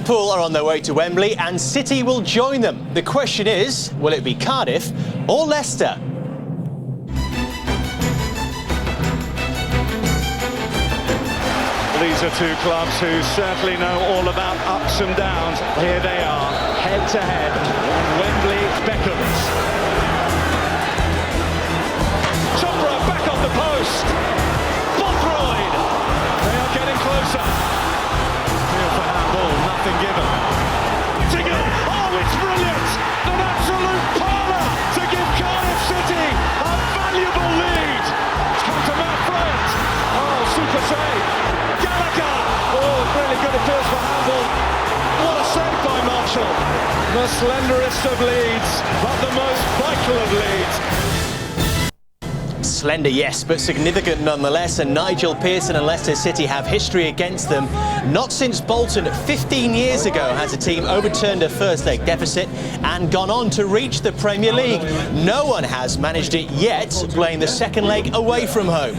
Liverpool are on their way to Wembley and City will join them. The question is, will it be Cardiff or Leicester? These are two clubs who certainly know all about ups and downs. Here they are, head to head, and Wembley beckons. Chopra back on the post. Bothroyd. They are getting closer. Field for handball, nothing given. Whittingham. Oh, it's brilliant! An absolute parlour to give Cardiff City a valuable lead. It's come to Matt Bryant. Oh, super save. Oh, really good appeals for handball. What a save by Marshall. The slenderest of leads, but the most vital of leads. Slender, yes, but significant nonetheless, and Nigel Pearson and Leicester City have history against them. Not since Bolton 15 years ago has a team overturned a first leg deficit and gone on to reach the Premier League. No one has managed it yet, playing the second leg away from home.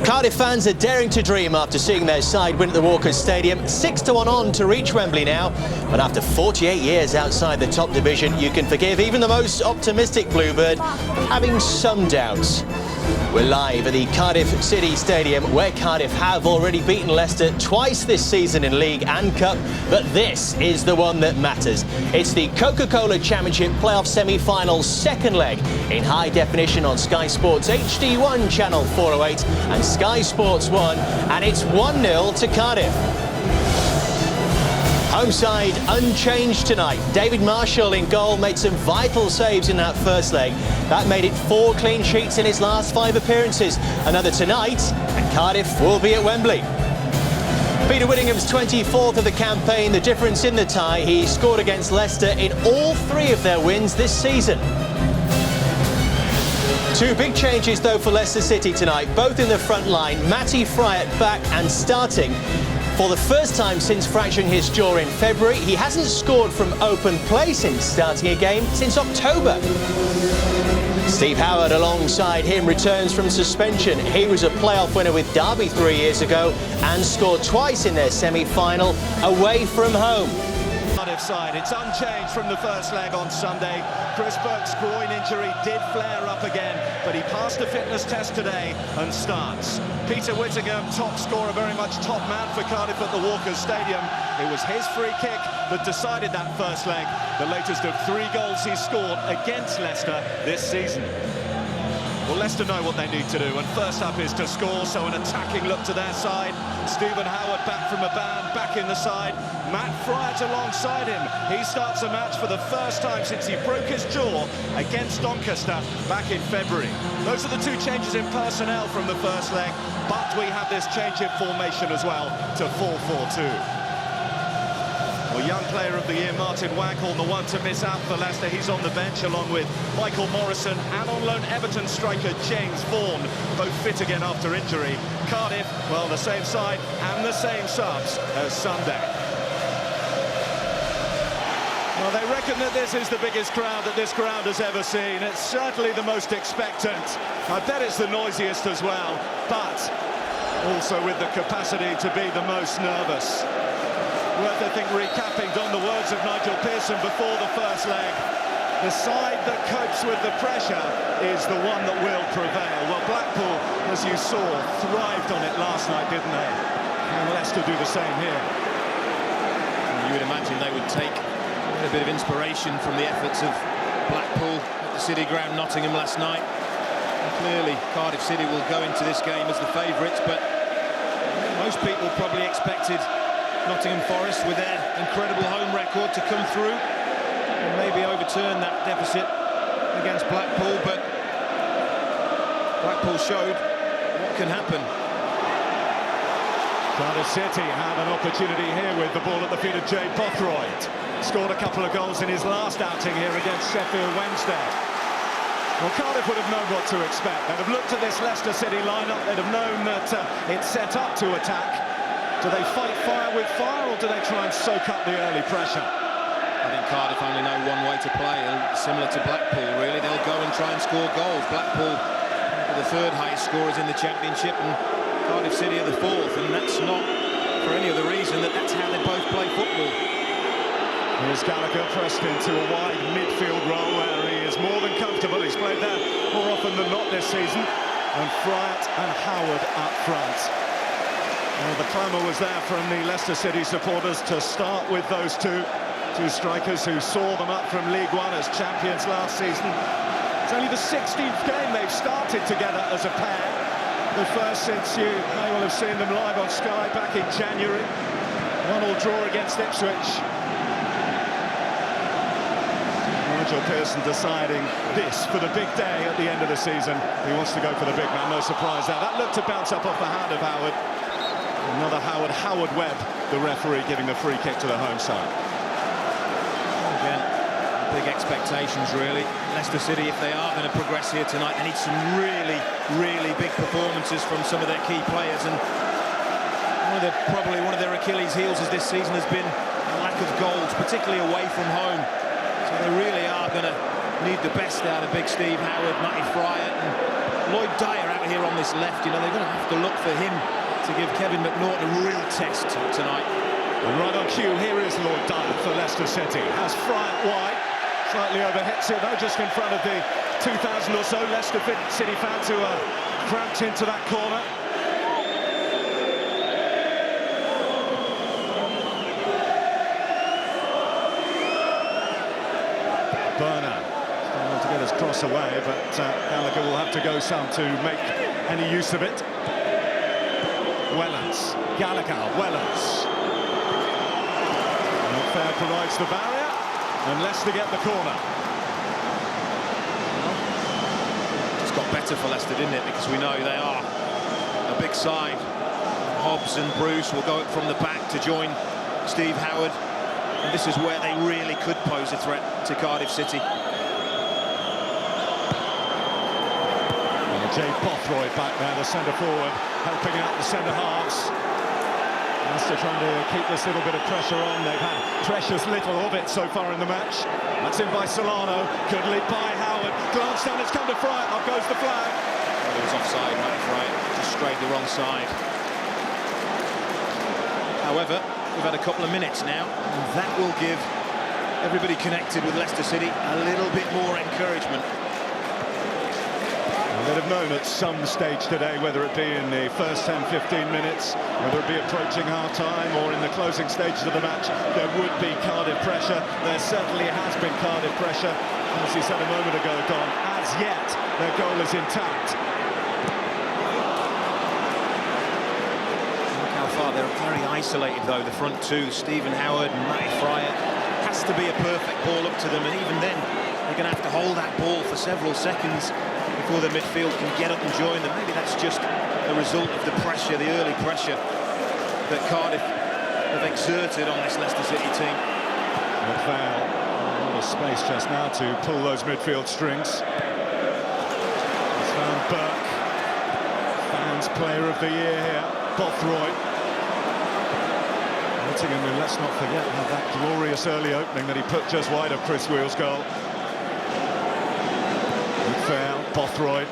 Cardiff fans are daring to dream after seeing their side win at the Walkers Stadium. 6-1 on to reach Wembley now. But after 48 years outside the top division, you can forgive even the most optimistic Bluebird having some doubts. We're live at the Cardiff City Stadium, where Cardiff have already beaten Leicester twice this season in League and Cup, but this is the one that matters. It's the Coca-Cola Championship playoff semi-final second leg in high definition on Sky Sports HD1 channel 408 and Sky Sports 1, and it's 1-0 to Cardiff. Home side unchanged tonight. David Marshall in goal made some vital saves in that first leg. That made it 4 clean sheets in his last 5 appearances. Another tonight, and Cardiff will be at Wembley. Peter Whittingham's 24th of the campaign. The difference in the tie, he scored against Leicester in all 3 of their wins this season. 2 big changes though for Leicester City tonight, both in the front line. Matty Fryatt back and starting. For the first time since fracturing his jaw in February, he hasn't scored from open play since starting a game since October. Steve Howard alongside him returns from suspension. He was a playoff winner with Derby 3 years ago and scored twice in their semi-final away from home. Cardiff side, it's unchanged from the first leg on Sunday. Chris Burke's groin injury did flare up again, but he passed the fitness test today and starts. Peter Whittingham, top scorer, very much top man for Cardiff at the Walkers Stadium. It was his free kick that decided that first leg, the latest of 3 goals he scored against Leicester this season. Well, Leicester know what they need to do, and first up is to score, so an attacking look to their side. Stephen Howard back from a ban, back in the side. Matt Fryatt alongside him. He starts a match for the first time since he broke his jaw against Doncaster back in February. Those are the 2 changes in personnel from the first leg, but we have this change in formation as well to 4-4-2. Well, young player of the year, Martin Waghorn, the one to miss out for Leicester. He's on the bench along with Michael Morrison and on loan Everton striker James Vaughan, both fit again after injury. Cardiff, well, the same side and the same subs as Sunday. Well, they reckon that this is the biggest crowd that this ground has ever seen. It's certainly the most expectant. I bet it's the noisiest as well, but also with the capacity to be the most nervous. Worth, I think, recapping on the words of Nigel Pearson before the first leg. The side that copes with the pressure is the one that will prevail. Well, Blackpool, as you saw, thrived on it last night, didn't they? And Leicester do the same here. You would imagine they would take a bit of inspiration from the efforts of Blackpool at the City Ground, Nottingham last night. And clearly, Cardiff City will go into this game as the favourites, but most people probably expected Nottingham Forest, with their incredible home record, to come through and maybe overturn that deficit against Blackpool, but Blackpool showed what can happen. Cardiff City had an opportunity here with the ball at the feet of Jay Bothroyd. Scored a couple of goals in his last outing here against Sheffield Wednesday. Well, Cardiff would have known what to expect. They'd have looked at this Leicester City lineup, they'd have known that it's set up to attack. Do they fight fire with fire, or do they try and soak up the early pressure? I think Cardiff only know one way to play, similar to Blackpool, really. They'll go and try and score goals. Blackpool are the 3rd highest scorers in the Championship, and Cardiff City are the 4th, and that's not for any other reason that that's how they both play football. Here's Gallagher pressed into a wide midfield role where he is more than comfortable. He's played there more often than not this season. And Friat and Howard up front. Well, the clamour was there from the Leicester City supporters to start with those two strikers who saw them up from League One as champions last season. It's only the 16th game they've started together as a pair. The first since you may well have seen them live on Sky back in January. 1-1 draw against Ipswich. Nigel Pearson deciding this for the big day at the end of the season. He wants to go for the big man, no surprise there. That looked to bounce up off the hand of Howard. Another Howard Webb, the referee, giving the free kick to the home side. Again, big expectations really. Leicester City, if they are going to progress here tonight, they need some really big performances from some of their key players. And probably one of their Achilles heels this season has been a lack of goals, particularly away from home. So they really are going to need the best out of Big Steve Howard, Matty Friat and Lloyd Dyer out here on this left. You know, they're going to have to look for him to give Kevin McNaughton a real test tonight. And right on cue, here is Lloyd Dyer for Leicester City. Has Friat wide, slightly overhits it though, just in front of the 2,000 or so Leicester City fans who are cramped into that corner. Burner trying to get his cross away, but Gallagher will have to go some to make any use of it. Wellens, Gallagher, Wellens. Not fair provides the barrier, and Leicester get the corner. It's got better for Leicester, didn't it? Because we know they are a big side. Hobbs and Bruce will go up from the back to join Steve Howard. And this is where they really could pose a threat to Cardiff City. Jay Bothroyd back there, the centre-forward, helping out the centre-halves. Leicester trying to keep this little bit of pressure on. They've had precious little of it so far in the match. That's in by Solano, good lead by Howard. Glance down, it's come to Friat, up goes the flag. Well, it was offside, Matty Friat, just strayed the wrong side. However, we've had a couple of minutes now, and that will give everybody connected with Leicester City a little bit more encouragement. They'd have known at some stage today, whether it be in the first 10-15 minutes, whether it be approaching half-time or in the closing stages of the match, there would be Cardiff pressure. There certainly has been Cardiff pressure. As he said a moment ago, Don, as yet, their goal is intact. Look how far they're very isolated, though, the front two, Stephen Howard and Matty Friat. Has to be a perfect ball up to them, and even then, they're going to have to hold that ball for several seconds before the midfield can get up and join them. Maybe that's just a result of the pressure, the early pressure that Cardiff have exerted on this Leicester City team. Good foul. A lot of space just now to pull those midfield strings. He's found Burke. Fans Player of the Year here. Bothroyd. Nottingham, and let's not forget that glorious early opening that he put just wide of Chris Wheel's goal. Foul, Bothroyd.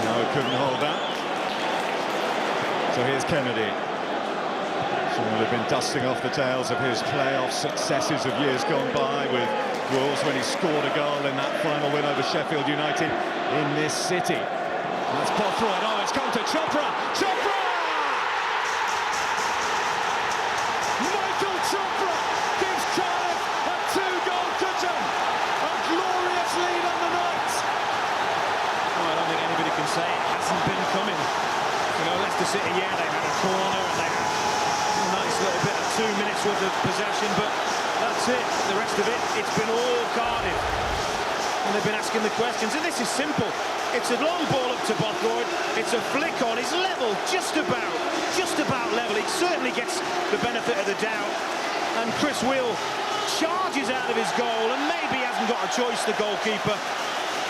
No, couldn't hold that. So here's Kennedy. Will have been dusting off the tails of his playoff successes of years gone by with Wolves when he scored a goal in that final win over Sheffield United in this city. That's Bothroyd. Oh, it's come to Chopra! Chopra! Michael Chopra gives Cardiff a 2-goal cushion. A glorious lead on the night. Well, I don't think anybody can say it hasn't been coming. You know, Leicester City, yeah, they had a corner and they had a nice little bit of 2 minutes worth of possession, but that's it. The rest of it, it's been all Cardiff. And they've been asking the questions, and this is simple. It's a long ball up to Bothroyd, it's a flick on, it's level, just about level. It certainly gets the benefit of the doubt. And Chris Wheel charges out of his goal, and maybe hasn't got a choice, the goalkeeper.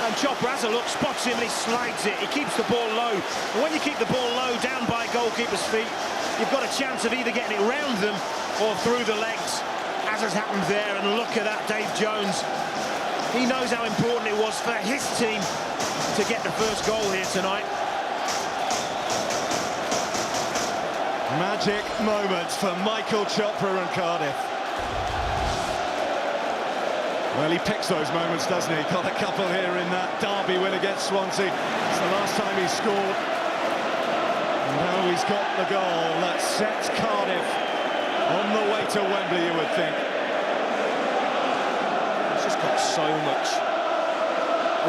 And Chopper has a look, spots him and he slides it. He keeps the ball low. And when you keep the ball low down by goalkeeper's feet, you've got a chance of either getting it round them or through the legs, as has happened there. And look at that, Dave Jones. He knows how important it was for his team to get the first goal here tonight. Magic moments for Michael Chopra and Cardiff. Well, he picks those moments, doesn't he? Got a couple here in that derby win against Swansea. It's the last time he scored. And now he's got the goal that sets Cardiff on the way to Wembley, you would think. He's just got so much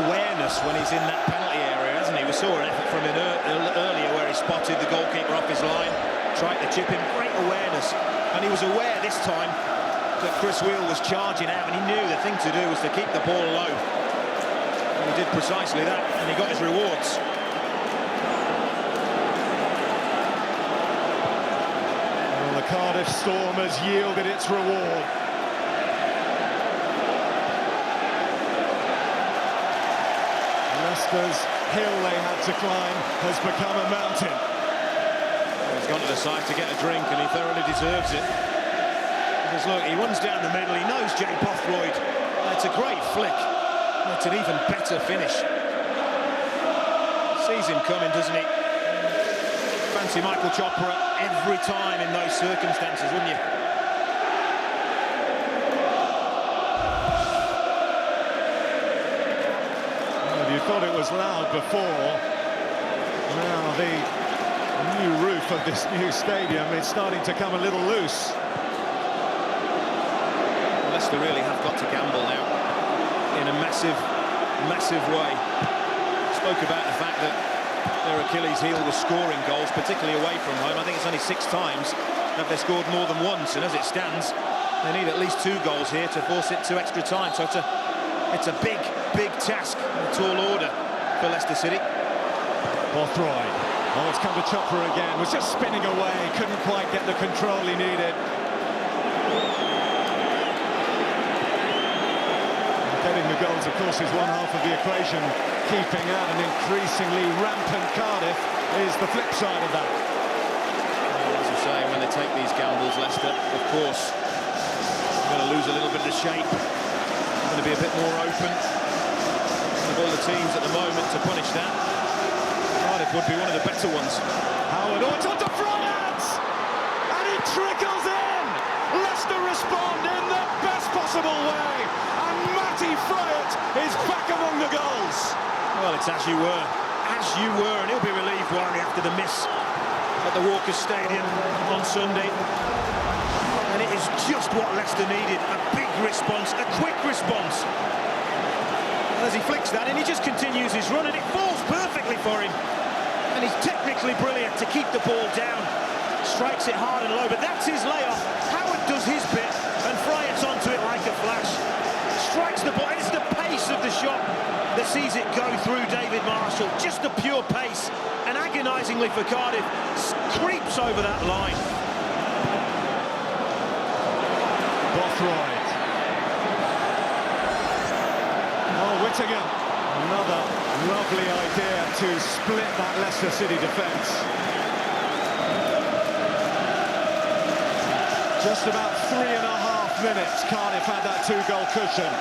awareness when he's in that penalty area, hasn't he? We saw an effort from him earlier where he spotted the goalkeeper off his line, tried to chip him. Great awareness. And he was aware this time that Chris Wheel was charging out, and he knew the thing to do was to keep the ball low. And he did precisely that, and he got his rewards. Well, the Cardiff Storm has yielded its reward. Leicester's hill they had to climb has become a mountain. He's gone to the side to get a drink, and he thoroughly deserves it. Because look, he runs down the middle, he knows Jay Bothroyd. It's a great flick. It's an even better finish. Sees him coming, doesn't he? Fancy Michael Chopra every time in those circumstances, wouldn't you? Well, you thought it was loud before. Now the new roof of this new stadium is starting to come a little loose. Leicester really have got to gamble now in a massive, massive way. Spoke about the fact that their Achilles heel was scoring goals, particularly away from home. I think it's only 6 times that they scored more than once, and as it stands, they need at least 2 goals here to force it to extra time. So it's a big, big task, a tall order for Leicester City. Bothroyd. Oh, it's come to Chopra again. Was just spinning away, couldn't quite get the control he needed. Getting the goals, of course, is one half of the equation. Keeping out an increasingly rampant Cardiff is the flip side of that. Well, as I say, when they take these gambles, Leicester, of course, they're going to lose a little bit of shape. They're going to be a bit more open. Of all the teams at the moment to punish that, Cardiff would be one of the better ones. Howard, oh, it's onto Bryant! And it trickles in! Leicester respond in the best possible way. Fryatt is back among the goals. Well, it's as you were, and he'll be relieved, won't he, after the miss at the Walker Stadium on Sunday. And it is just what Leicester needed, a big response, a quick response. As he flicks that in, he just continues his run, and it falls perfectly for him. And he's technically brilliant to keep the ball down. Strikes it hard and low, but that's his layoff. Howard does his bit, and Fryatt's onto it like a flash. Strikes the ball. It's the pace of the shot that sees it go through David Marshall. Just the pure pace, and agonisingly for Cardiff, creeps over that line. Bothroyd. Oh, Whittingham. Another lovely idea to split that Leicester City defence. Just about 3.5 minutes, Cardiff had that 2-goal cushion.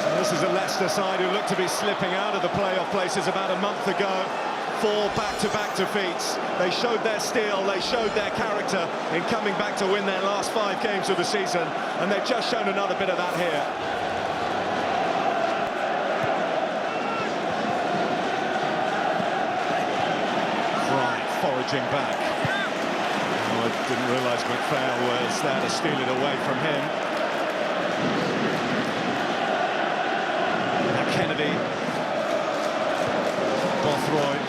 And this is a Leicester side who looked to be slipping out of the playoff places about a month ago. 4 back-to-back defeats. They showed their steel, they showed their character in coming back to win their last 5 games of the season, and they've just shown another bit of that here. Foraging back. Oh, I didn't realise McPhail was there to steal it away from him. Now Kennedy. Bothroyd.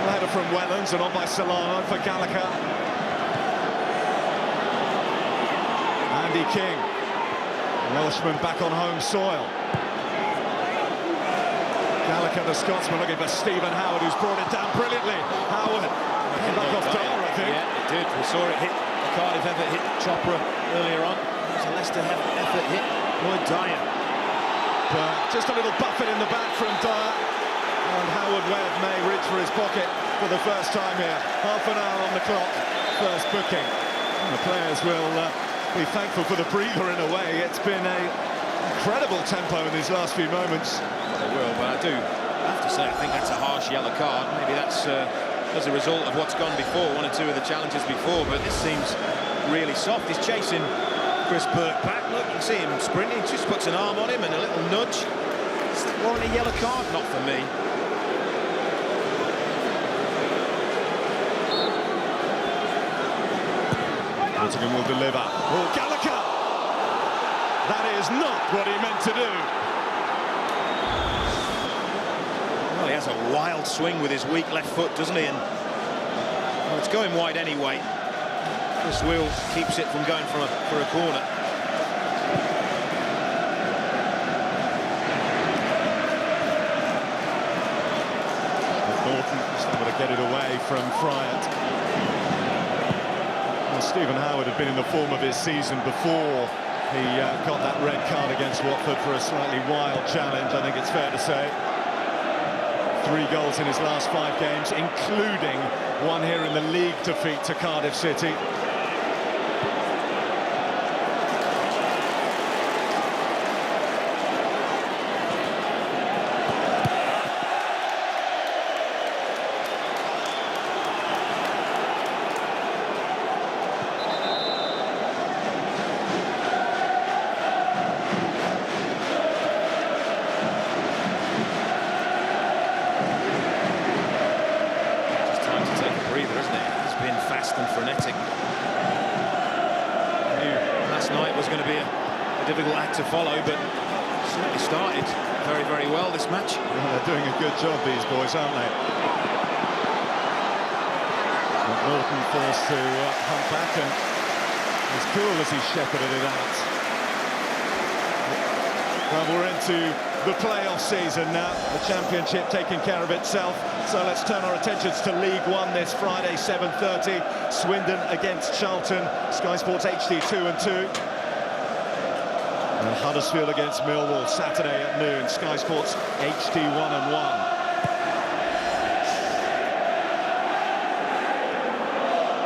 A header from Wellens and on by Solano for Gallagher. Andy King. Welshman back on home soil. Gallagher, the Scotsman, looking for Stephen Howard, who's brought it down brilliantly. Howard, came back off Dar, I think. Yeah, it did. We saw it hit the Cardiff effort hit Chopra earlier on. It was a Leicester effort hit Lloyd Dyer. Just a little buffet in the back from Dyer. And Howard Webb may reach for his pocket for the first time here. Half an hour on the clock, first booking. And the players will be thankful for the breather in a way. It's been an incredible tempo in these last few moments. They will, but I do have to say, I think that's a harsh yellow card. Maybe that's as a result of what's gone before, one or two of the challenges before, but this seems really soft. He's chasing Chris Burke back. Look, you can see him sprinting. He just puts an arm on him and a little nudge. Is that warrant a yellow card? Not for me. Whittingham will deliver. Oh, Gallagher! That is not what he meant to do. Well, he has a wild swing with his weak left foot, doesn't he? And well, it's going wide anyway. Chris Wheel keeps it from going for a corner. Norton is able to get it away from Friant. Well, Stephen Howard had been in the form of his season before he got that red card against Watford for a slightly wild challenge, I think it's fair to say. 3 goals in his last 5 games, including one here in the league defeat to Cardiff City. And frenetic. Last night was going to be a difficult act to follow, but certainly started very, very well this match. Yeah, they're doing a good job, these boys, aren't they? Norton forced to hunt back, and as cool as he shepherded it out. Well, we're into the playoff season now, the Championship taking care of itself. So let's turn our attentions to League One this Friday, 7:30. Swindon against Charlton, Sky Sports HD 2 and 2. And Huddersfield against Millwall, Saturday at noon, Sky Sports HD 1 and 1.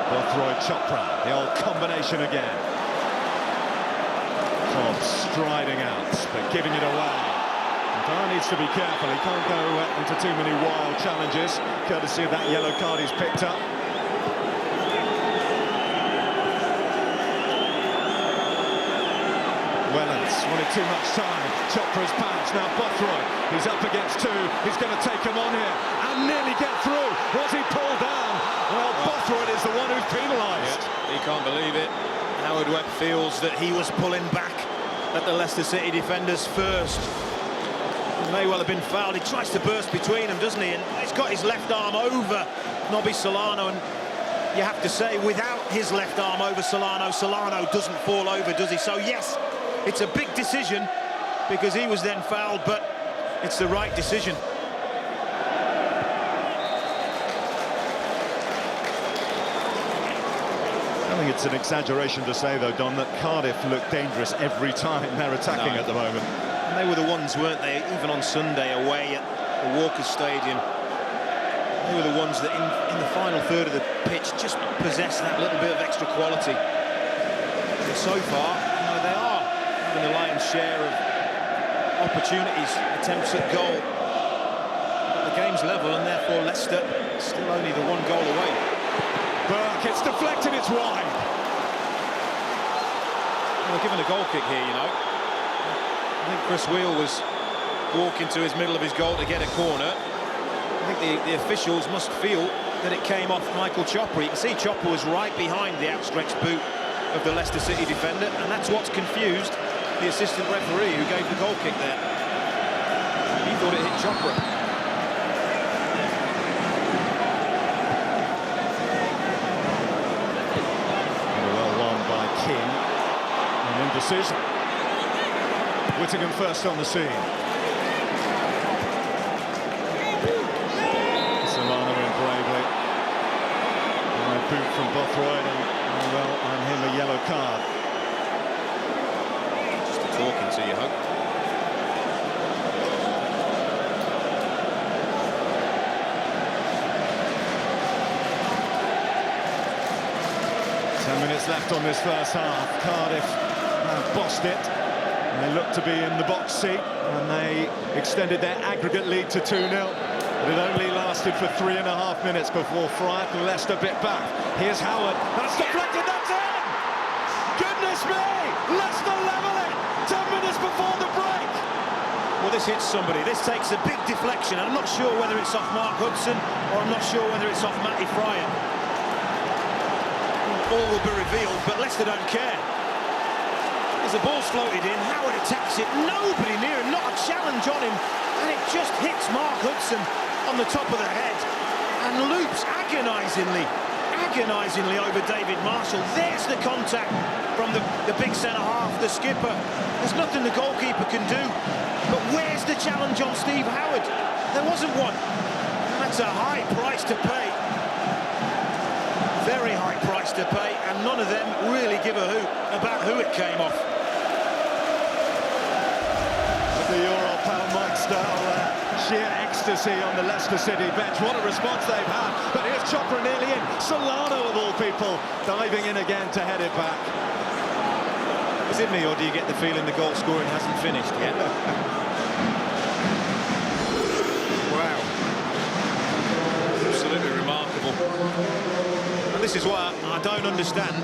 Bothroyd Chopra, the old combination again. Cobb striding out, but giving it away. Dyer needs to be careful, he can't go into too many wild challenges, courtesy of that yellow card he's picked up. Wellens wanted too much time, Chopra's pass, now Bothroyd, he's up against 2, he's going to take him on here, and nearly get through. Was he pulled down? Well, Bothroyd is the one who's penalised. Yeah, he can't believe it. Howard Webb feels that he was pulling back at the Leicester City defenders first. He may well have been fouled. He tries to burst between them, doesn't he? And he's got his left arm over Nobby Solano, and you have to say, without his left arm over Solano, Solano doesn't fall over, does he? So yes, it's a big decision because he was then fouled, but it's the right decision. I think it's an exaggeration to say, though, Don, that Cardiff look dangerous every time they're attacking at the moment. And they were the ones, weren't they, even on Sunday away at the Walkers Stadium. They were the ones that in the final third of the pitch just possessed that little bit of extra quality. And so far, you know, they are having the lion's share of opportunities, attempts at goal. But the game's level, and therefore Leicester still only the 1 goal away. Burke, it's deflected, it's wide. Well, they're given a goal kick here, you know. I think Chris Wheel was walking to his middle of his goal to get a corner. I think the officials must feel that it came off Michael Chopra. You can see Chopra was right behind the outstretched boot of the Leicester City defender, and that's what's confused the assistant referee who gave the goal kick there. He thought it hit Chopra. Indecision. Whittingham first on the scene. Solano in bravely. And a boot from Bothroyd, and well, and him a yellow card. Just a talking to you, Hope. Minutes left on this first half. Cardiff have bossed it. They look to be in the box seat, and they extended their aggregate lead to 2-0. But it only lasted for 3.5 minutes before Friat and Leicester bit back. Here's Howard. That's deflected. That's in! Goodness me! Leicester level it 10 minutes before the break. Well, this hits somebody. This takes a big deflection. I'm not sure whether it's off Mark Hudson or I'm not sure whether it's off Matty Friat. All will be revealed, but Leicester don't care. As the ball's floated in, Howard attacks it, nobody near him, not a challenge on him, and it just hits Mark Hudson on the top of the head and loops agonisingly over David Marshall. There's the contact from the big centre-half, the skipper. There's nothing the goalkeeper can do, but where's the challenge on Steve Howard? There wasn't one. That's a high price to pay. Very high price to pay, and none of them really give a hoot about who it came off. The Euro-Pal Mike style, sheer ecstasy on the Leicester City bench. What a response they've had. But here's Chopra nearly in. Solano, of all people, diving in again to head it back. Is it me, or do you get the feeling the goal scoring hasn't finished yet? Wow. Absolutely remarkable. And this is why I don't understand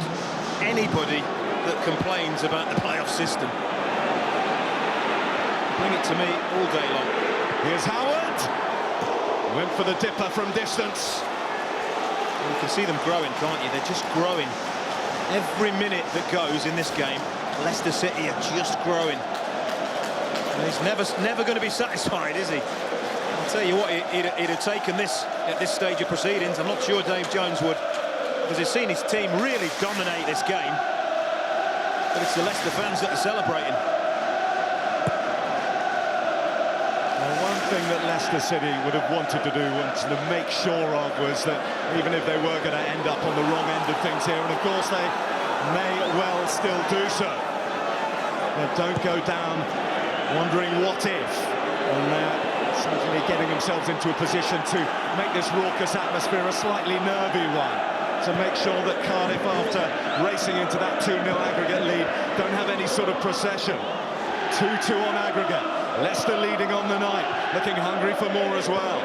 anybody that complains about the playoff system. Bring it to me all day long. Here's Howard. Went for the dipper from distance. You can see them growing, can't you? They're just growing. Every minute that goes in this game, Leicester City are just growing. And he's never going to be satisfied, is he? I'll tell you what, he'd have taken this at this stage of proceedings. I'm not sure Dave Jones would, because he's seen his team really dominate this game. But it's the Leicester fans that are celebrating. One thing that Leicester City would have wanted to do, wanted to make sure of, was that even if they were going to end up on the wrong end of things here, and of course they may well still do so, they don't go down wondering what if, and they're certainly getting themselves into a position to make this raucous atmosphere a slightly nervy one, to make sure that Cardiff, after racing into that 2-0 aggregate lead, don't have any sort of procession. 2-2 on aggregate. Leicester leading on the night, looking hungry for more as well.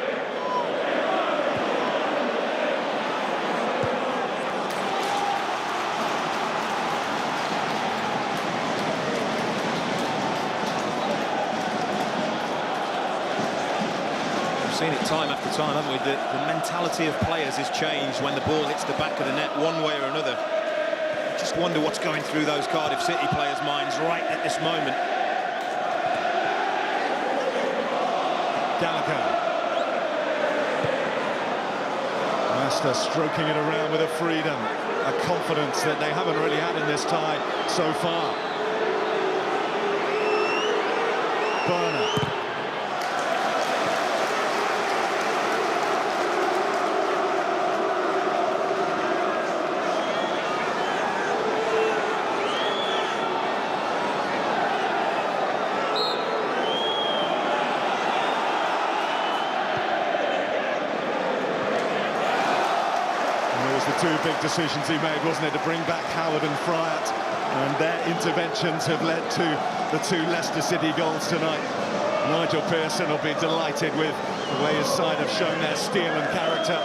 We've seen it time after time, haven't we? The mentality of players has changed when the ball hits the back of the net one way or another. I just wonder what's going through those Cardiff City players' minds right at this moment. Gallagher. Leicester stroking it around with a freedom, a confidence that they haven't really had in this tie so far. Burner. Two big decisions he made, wasn't it, to bring back Howard and Friat, and their interventions have led to the two Leicester City goals tonight. Nigel Pearson will be delighted with the way his side have shown their steel and character.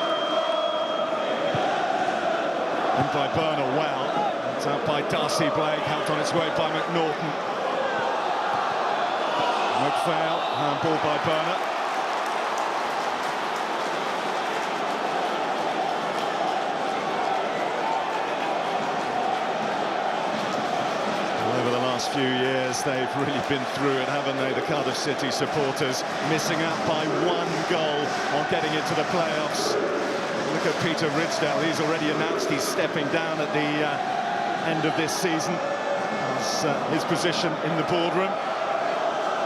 In by Burner well, it's out by Darcy Blake, helped on its way by McNaughton. McPhail, handball by Burner. Few years they've really been through it, haven't they, the Cardiff City supporters, missing out by one goal on getting into the playoffs. Look at Peter Ridsdale, he's already announced he's stepping down at the end of this season. His position in the boardroom,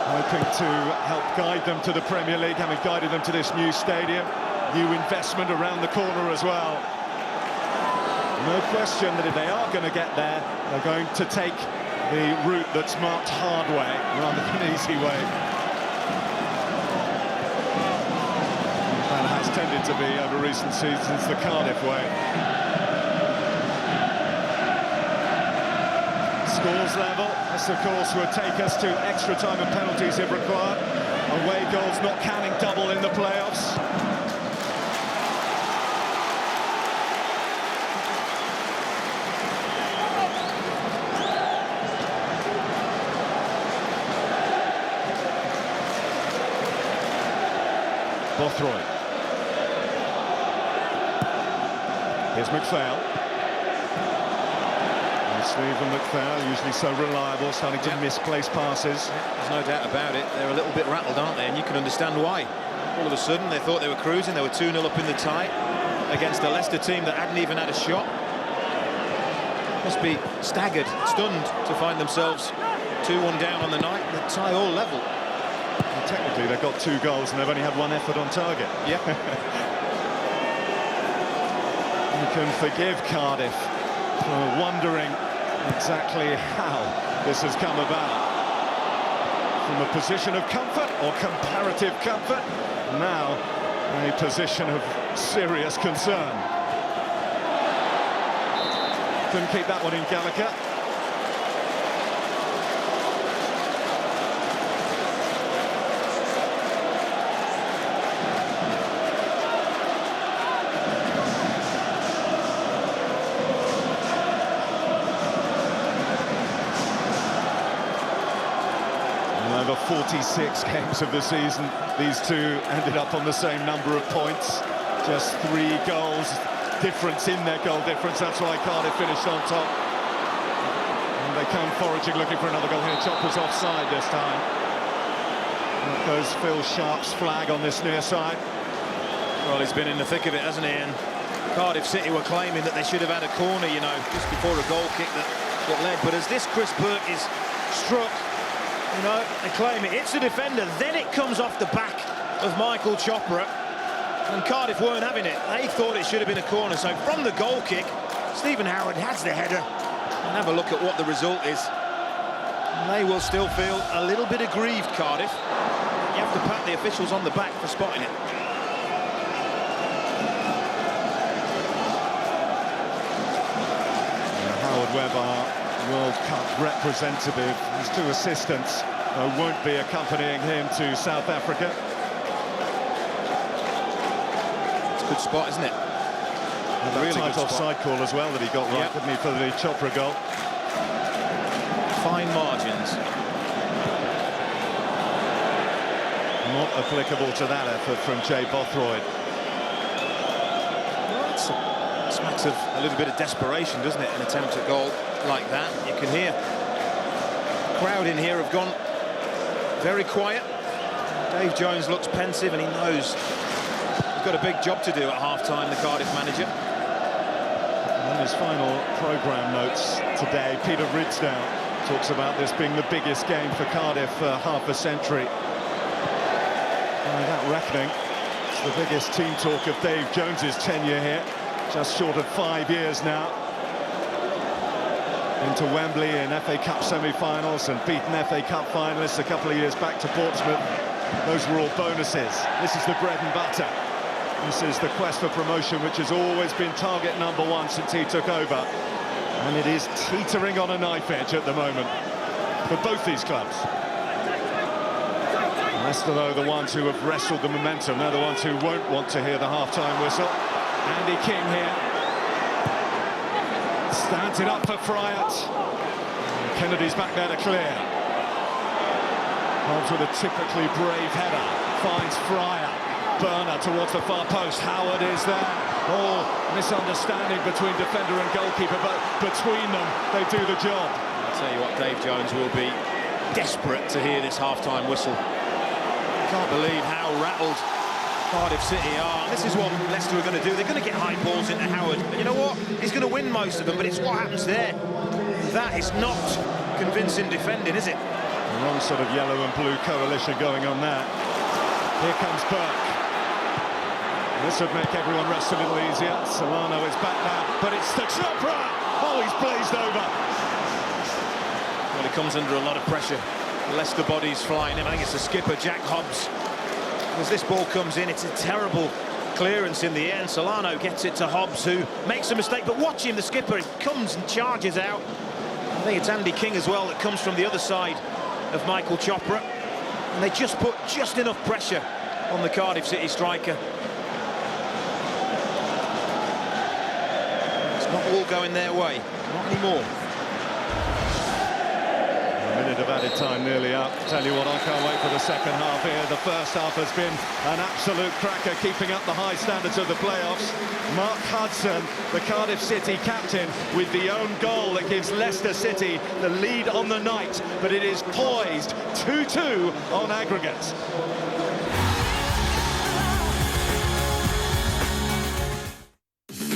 hoping to help guide them to the Premier League, having guided them to this new stadium, new investment around the corner as well. No question that if they are going to get there, they're going to take the route that's marked hard way rather than easy way. That has tended to be, over recent seasons, the Cardiff way. Scores level. This, of course, would take us to extra time and penalties if required. Away goals not counting double in the playoffs. Bothroyd. Here's McPhail. And Stephen McPhail, usually so reliable, starting to misplace passes. There's no doubt about it. They're a little bit rattled, aren't they? And you can understand why. All of a sudden, they thought they were cruising. They were 2-0 up in the tie against a Leicester team that hadn't even had a shot. Must be staggered, stunned to find themselves 2-1 down on the night. The tie all level. Well, technically, they've got 2 goals and they've only had 1 effort on target. Yeah. You can forgive Cardiff for wondering exactly how this has come about. From a position of comfort or comparative comfort, now a position of serious concern. Couldn't keep that one in, Gallagher. Over 46 games of the season, these two ended up on the same number of points. Just 3 goals difference in their goal difference. That's why Cardiff finished on top. And they come foraging, looking for another goal here. Chopper's offside this time. That goes Phil Sharp's flag on this near side. Well, he's been in the thick of it, hasn't he? And Cardiff City were claiming that they should have had a corner, you know, just before a goal kick that led. But as this Chris Burke is struck, you know, they claim it hits the defender, then it comes off the back of Michael Chopra, and Cardiff weren't having it. They thought it should have been a corner. So from the goal kick, Stephen Howard has the header. And have a look at what the result is. And they will still feel a little bit aggrieved, Cardiff. You have to pat the officials on the back for spotting it. Howard Webb, our World Cup representative, his 2 assistants won't be accompanying him to South Africa. It's a good spot, isn't it? And that really tight offside call as well that he got right, didn't he, for the Chopra goal. Fine margins. Not applicable to that effort from Jay Bothroyd. Well, it smacks of a little bit of desperation, doesn't it? An attempt at goal like that. You can hear the crowd in here have gone very quiet. Dave Jones looks pensive, and he knows he's got a big job to do at half-time, the Cardiff manager. And his final programme notes today, Peter Ridsdale talks about this being the biggest game for Cardiff for half a century. By that reckoning, it's the biggest team talk of Dave Jones's tenure here, just short of 5 years now. Into Wembley in FA Cup semi-finals and beaten FA Cup finalists a couple of years back to Portsmouth. Those were all bonuses. This is the bread and butter. This is the quest for promotion, which has always been target #1 since he took over. And it is teetering on a knife edge at the moment for both these clubs. Leicester, though, the ones who have wrestled the momentum. They're the ones who won't want to hear the half-time whistle. Andy King here. Stands it up for Fryatt. Kennedy's back there to clear. Holmes with a typically brave header. Finds Fryatt. Burner towards the far post. Howard is there. Oh, misunderstanding between defender and goalkeeper, but between them, they do the job. I'll tell you what, Dave Jones will be desperate to hear this half-time whistle. I can't believe how rattled Cardiff City are. This is what Leicester are going to do. They're going to get high balls into Howard. And you know what? He's going to win most of them, but it's what happens there. That is not convincing defending, is it? The wrong sort of yellow and blue coalition going on there. Here comes Burke. This would make everyone rest a little easier. Solano is back now, but it's the Chopra! Oh, he's blazed over. Well, he comes under a lot of pressure. Leicester bodies flying him. I think it's the skipper, Jack Hobbs. As this ball comes in, it's a terrible clearance in the air, and Solano gets it to Hobbs, who makes a mistake. But watch him, the skipper, he comes and charges out. I think it's Andy King as well that comes from the other side of Michael Chopra. And they just put just enough pressure on the Cardiff City striker. It's not all going their way, not anymore. A minute of added time nearly up. Tell you what, I can't wait for the second half here. The first half has been an absolute cracker, keeping up the high standards of the playoffs. Mark Hudson, the Cardiff City captain, with the own goal that gives Leicester City the lead on the night, but it is poised 2-2 on aggregate.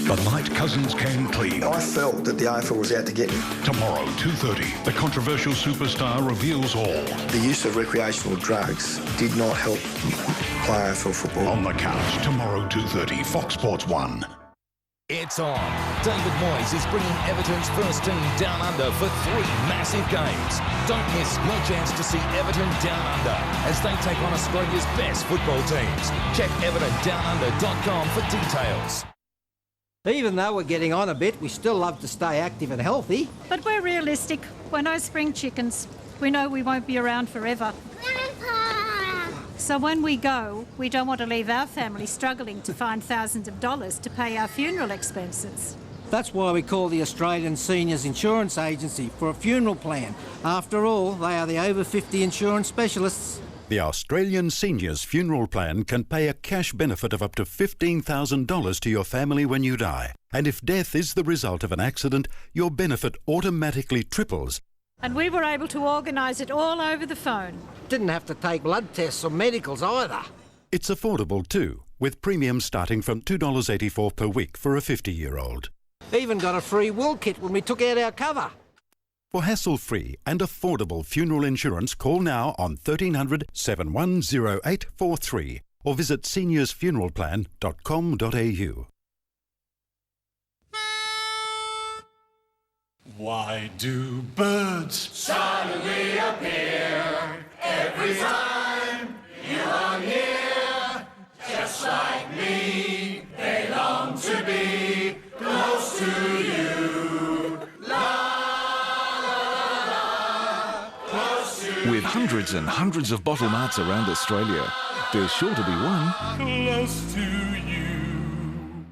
The night Cousins came clean. I felt that the AFL was out to get me. Tomorrow, 2:30, the controversial superstar reveals all. The use of recreational drugs did not help play AFL football. On the couch, tomorrow, 2:30, Fox Sports 1. It's on. David Moyes is bringing Everton's first team down under for 3 massive games. Don't miss your chance to see Everton down under as they take on Australia's best football teams. Check evertondownunder.com for details. Even though we're getting on a bit, we still love to stay active and healthy. But we're realistic. We're no spring chickens. We know we won't be around forever. Grandpa! So when we go, we don't want to leave our family struggling to find thousands of dollars to pay our funeral expenses. That's why we call the Australian Seniors Insurance Agency for a funeral plan. After all, they are the over 50 insurance specialists. The Australian Seniors Funeral Plan can pay a cash benefit of up to $15,000 to your family when you die. And if death is the result of an accident, your benefit automatically triples. And we were able to organise it all over the phone. Didn't have to take blood tests or medicals either. It's affordable too, with premiums starting from $2.84 per week for a 50-year-old. Even got a free will kit when we took out our cover. For hassle-free and affordable funeral insurance, call now on 1300 710843 or visit seniorsfuneralplan.com.au. Why do birds suddenly appear every time you are near? Just like me, they long to be close to you. With hundreds and hundreds of bottle marts around Australia, there's sure to be one Close to you.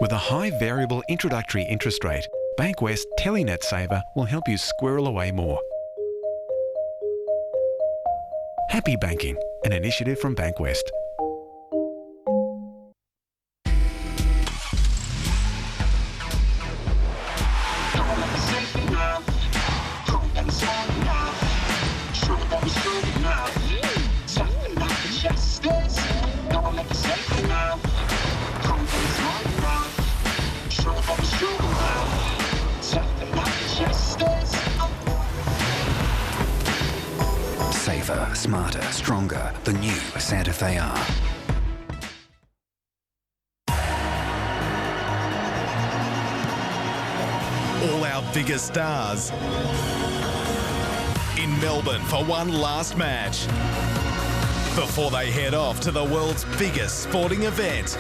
With a high variable introductory interest rate, Bankwest Telenet Saver will help you squirrel away more. Happy Banking, an initiative from Bankwest. Safer, smarter, stronger. The new Santa Fe R. All our biggest stars in Melbourne for one last match before they head off to the world's biggest sporting event.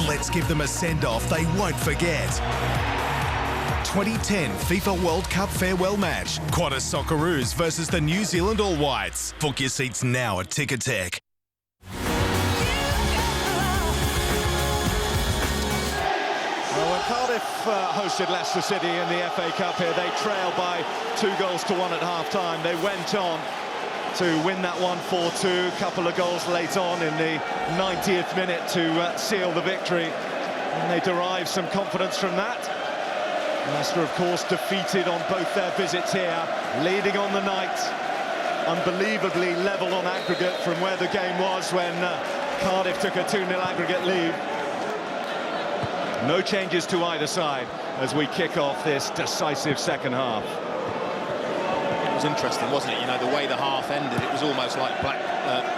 Let's give them a send-off they won't forget. 2010 FIFA World Cup farewell match. Qantas Socceroos versus the New Zealand All Whites. Book your seats now at Ticketek. Well, when Cardiff hosted Leicester City in the FA Cup here, they trailed by 2-1 at half-time. They went on to win that one 4-2. A couple of goals late on in the 90th minute to seal the victory. And they derived some confidence from that. Leicester, of course, defeated on both their visits here, leading on the night. Unbelievably level on aggregate from where the game was when Cardiff took a 2-0 aggregate lead. No changes to either side as we kick off this decisive second half. was interesting, wasn't it? You know, the way the half ended, it was almost like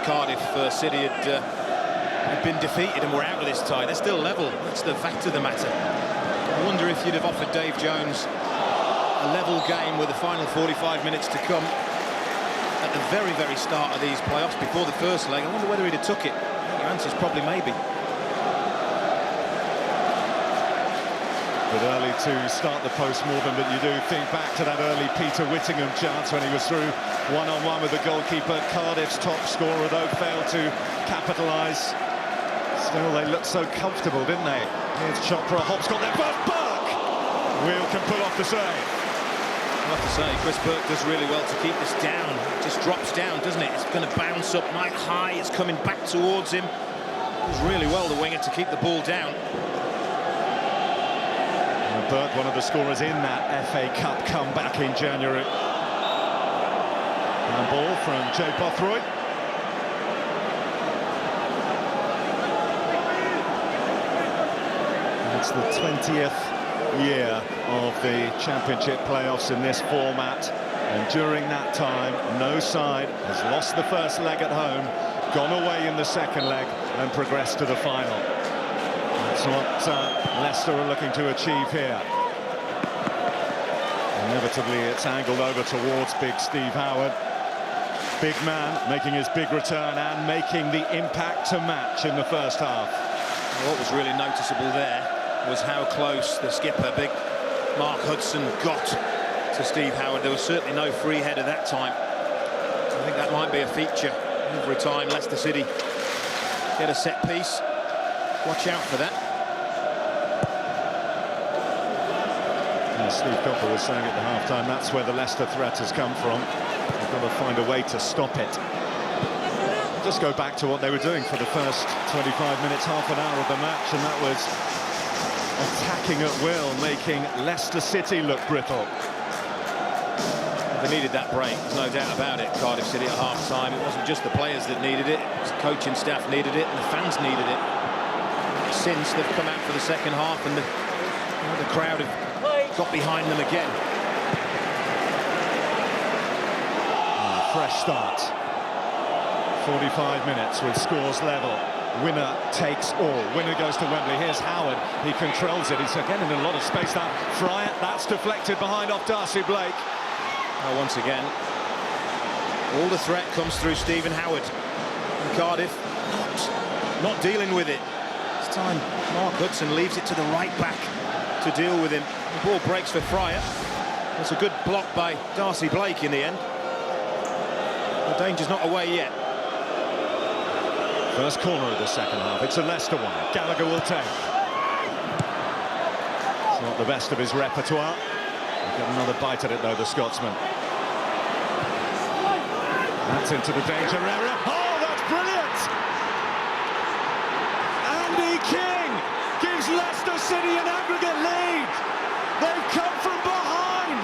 Cardiff City had been defeated and were out of this tie. They're still level. That's the fact of the matter. I wonder if you'd have offered Dave Jones a level game with the final 45 minutes to come at the very, very start of these playoffs before the first leg. I wonder whether he'd have took it. Your answer's probably maybe. But early to start the post-mortem, but you do think back to that early Peter Whittingham chance when he was through one-on-one with the goalkeeper, Cardiff's top scorer, though failed to capitalise. Still, they looked so comfortable, didn't they? Here's Chopra, Hobbs got their first. Burke! Wheel can pull off the save. I have to say, Chris Burke does really well to keep this down. It just drops down, doesn't it? It's going to bounce up night high. It's coming back towards him. Does really well, the winger, to keep the ball down. And Burke, one of the scorers in that FA Cup comeback in January. And ball from Jay Bothroyd. It's the 20th year of the Championship playoffs in this format, and during that time no side has lost the first leg at home, gone away in the second leg and progressed to the final. That's what Leicester are looking to achieve here. Inevitably it's angled over towards big Steve Howard. Big man making his big return and making the impact to match in the first half. What was really noticeable there was how close the skipper, big Mark Hudson, got to Steve Howard. There was certainly no free header that time. I think that might be a feature every time Leicester City get a set piece. Watch out for that. And Steve Copper was saying at the half-time, that's where the Leicester threat has come from. They've got to find a way to stop it. Just go back to what they were doing for the first 25 minutes, half an hour of the match, and that was attacking at will, making Leicester City look brittle. They needed that break, there's no doubt about it. Cardiff City at half-time, it wasn't just the players that needed it, the coaching staff needed it, and the fans needed it. Since they've come out for the second half, and the crowd have got behind them again. Fresh start. 45 minutes with scores level. Winner takes all. Winner goes to Wembley. Here's Howard. He controls it. He's again in a lot of space. That Fryer, that's deflected behind off Darcy Blake. Oh, once again, all the threat comes through Stephen Howard. And Cardiff not dealing with it. This time, Mark Hudson leaves it to the right back to deal with him. The ball breaks for Fryer. It's a good block by Darcy Blake in the end. The danger's not away yet. First corner of the second half. It's a Leicester one. Gallagher will take. It's not the best of his repertoire. He'll get another bite at it, though, the Scotsman. That's into the danger area. Oh, that's brilliant! Andy King gives Leicester City an aggregate lead. They've come from behind.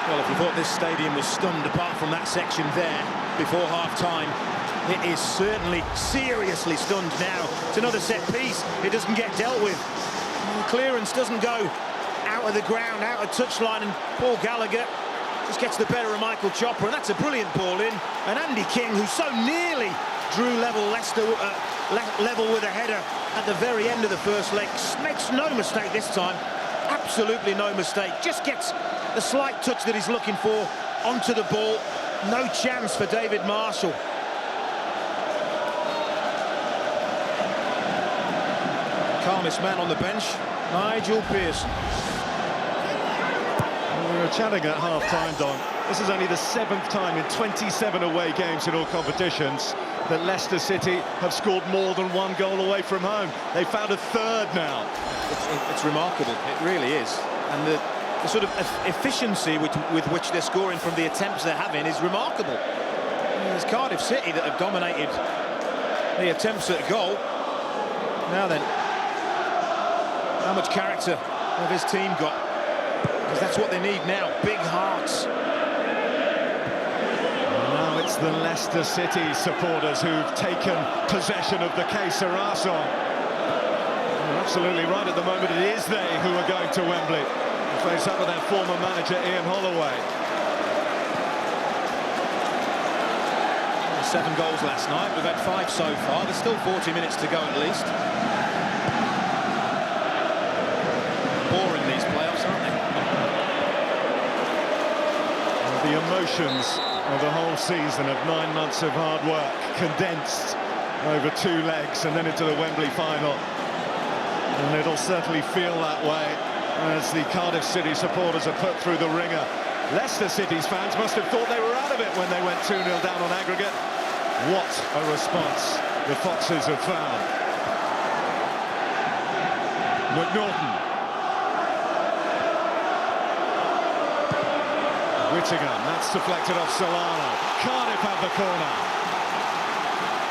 Well, if you thought this stadium was stunned, apart from that section there before half-time, it is certainly seriously stunned now. It's another set piece. It doesn't get dealt with. The clearance doesn't go out of the ground, out of touchline, and Paul Gallagher just gets the better of Michael Chopra, and that's a brilliant ball in. And Andy King, who so nearly drew level Leicester level with a header at the very end of the first leg, makes no mistake this time. Absolutely no mistake. Just gets the slight touch that he's looking for onto the ball. No chance for David Marshall. Calmest man on the bench, Nigel Pearson. We were chatting at half-time, Don. This is only the 7th time in 27 away games in all competitions that Leicester City have scored more than one goal away from home. They found a third now. It's remarkable, it really is. And the sort of efficiency with which they're scoring from the attempts they're having is remarkable. It's Cardiff City that have dominated the attempts at goal. Now then, how much character have his team got? Because that's what they need now, big hearts. Now it's the Leicester City supporters who've taken possession of the Quai Sarason. You're absolutely right, at the moment it is they who are going to Wembley to face up with their former manager Ian Holloway. 7 goals last night. We've had 5 so far. There's still 40 minutes to go at least. Boring, these playoffs, aren't they? The emotions of the whole season of 9 months of hard work condensed over 2 legs and then into the Wembley final. And it'll certainly feel that way as the Cardiff City supporters are put through the ringer. Leicester City's fans must have thought they were out of it when they went 2-0 down on aggregate. What a response the Foxes have found. McNaughton. Whittingham, that's deflected off Solana. Cardiff have the corner.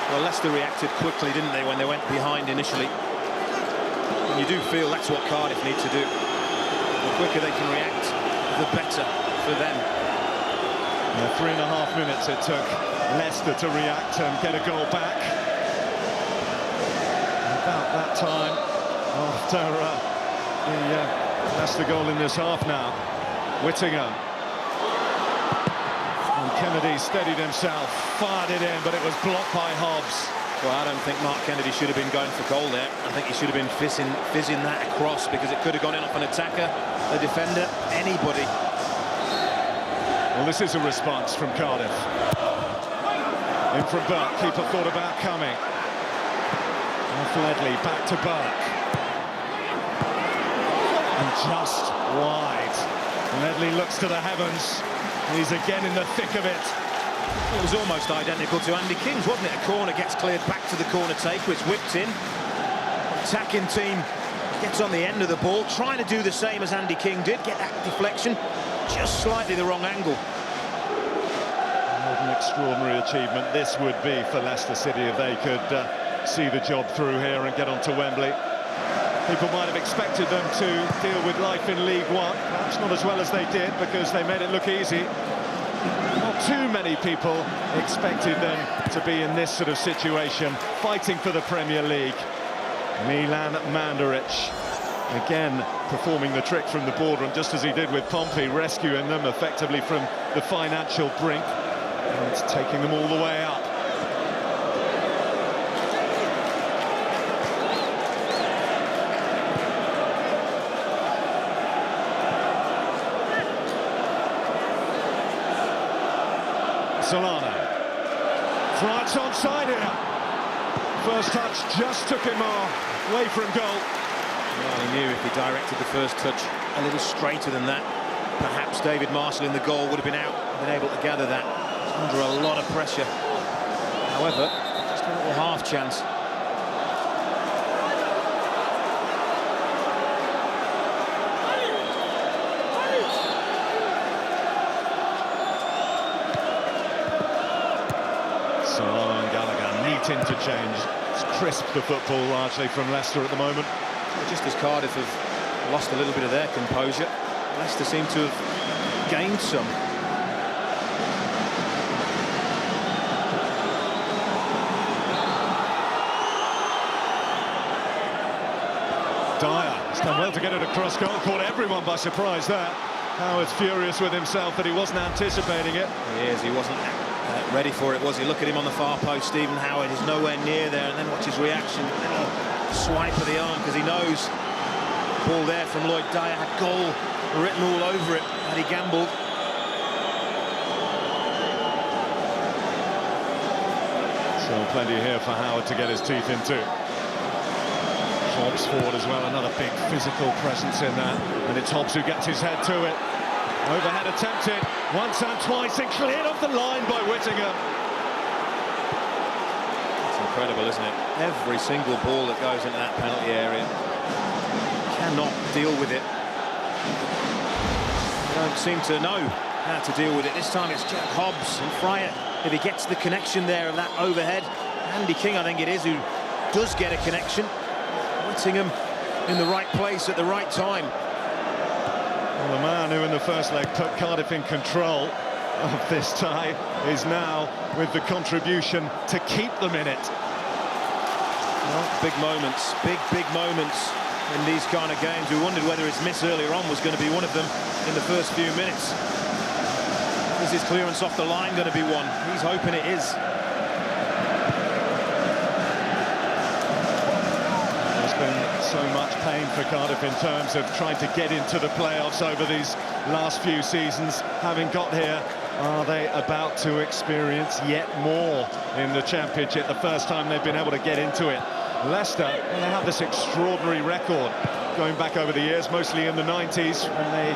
Well, Leicester reacted quickly, didn't they, when they went behind initially? And you do feel that's what Cardiff need to do. The quicker they can react, the better for them. Yeah, 3.5 minutes it took Leicester to react and get a goal back. About that time, after the Leicester goal in this half now, Whittingham. And Kennedy steadied himself, fired it in, but it was blocked by Hobbs. Well, I don't think Mark Kennedy should have been going for goal there. I think he should have been fizzing that across, because it could have gone in off an attacker, a defender, anybody. Well, this is a response from Cardiff. In from Burke, keeper thought about coming. Off Ledley, back to Burke. And just wide. Ledley looks to the heavens. He's again in the thick of it. It was almost identical to Andy King's, wasn't it? A corner gets cleared back to the corner taker, it's whipped in. Attacking team gets on the end of the ball, trying to do the same as Andy King did, get that deflection, just slightly the wrong angle. What an extraordinary achievement this would be for Leicester City if they could see the job through here and get onto Wembley. People might have expected them to deal with life in League One, perhaps not as well as they did, because they made it look easy. Not too many people expected them to be in this sort of situation, fighting for the Premier League. Milan Mandaric, again performing the trick from the boardroom, just as he did with Pompey, rescuing them effectively from the financial brink and taking them all the way up. Solana. France onside here. First touch just took him away from goal. Well, he knew if he directed the first touch a little straighter than that, perhaps David Marshall in the goal would have been out, been able to gather that. Under a lot of pressure. However, just a little half chance. Solana and Gallagher, neat interchange. It's crisp the football largely from Leicester at the moment. Well, just as Cardiff have lost a little bit of their composure, Leicester seem to have gained some. Dyer has done well to get it across goal, caught everyone by surprise there. Howard's furious with himself that he wasn't anticipating it. He is, he wasn't ready for it, was he? Look at him on the far post, Stephen Howard is nowhere near there, and then watch his reaction, and then a swipe of the arm, because he knows the ball there from Lloyd Dyer had goal written all over it, had he gambled. So plenty here for Howard to get his teeth into. Hobbs forward as well, another big physical presence in that, and it's Hobbs who gets his head to it. Overhead attempted, once and twice, and cleared off the line by Whittingham. It's incredible, isn't it? Every single ball that goes into that penalty area cannot deal with it. They don't seem to know how to deal with it. This time it's Jack Hobbs and Fryer. If he gets the connection there of that overhead, Andy King, I think it is, who does get a connection. Whittingham in the right place at the right time. Well, the man who in the first leg put Cardiff in control of this tie is now with the contribution to keep them in it. Well, big moments, big moments in these kind of games. We wondered whether his miss earlier on was going to be one of them in the first few minutes. Is his clearance off the line going to be one? He's hoping it is. So much pain for Cardiff in terms of trying to get into the playoffs over these last few seasons. Having got here, are they about to experience yet more in the Championship? The first time they've been able to get into it. Leicester, well, they have this extraordinary record going back over the years, mostly in the 90s. When they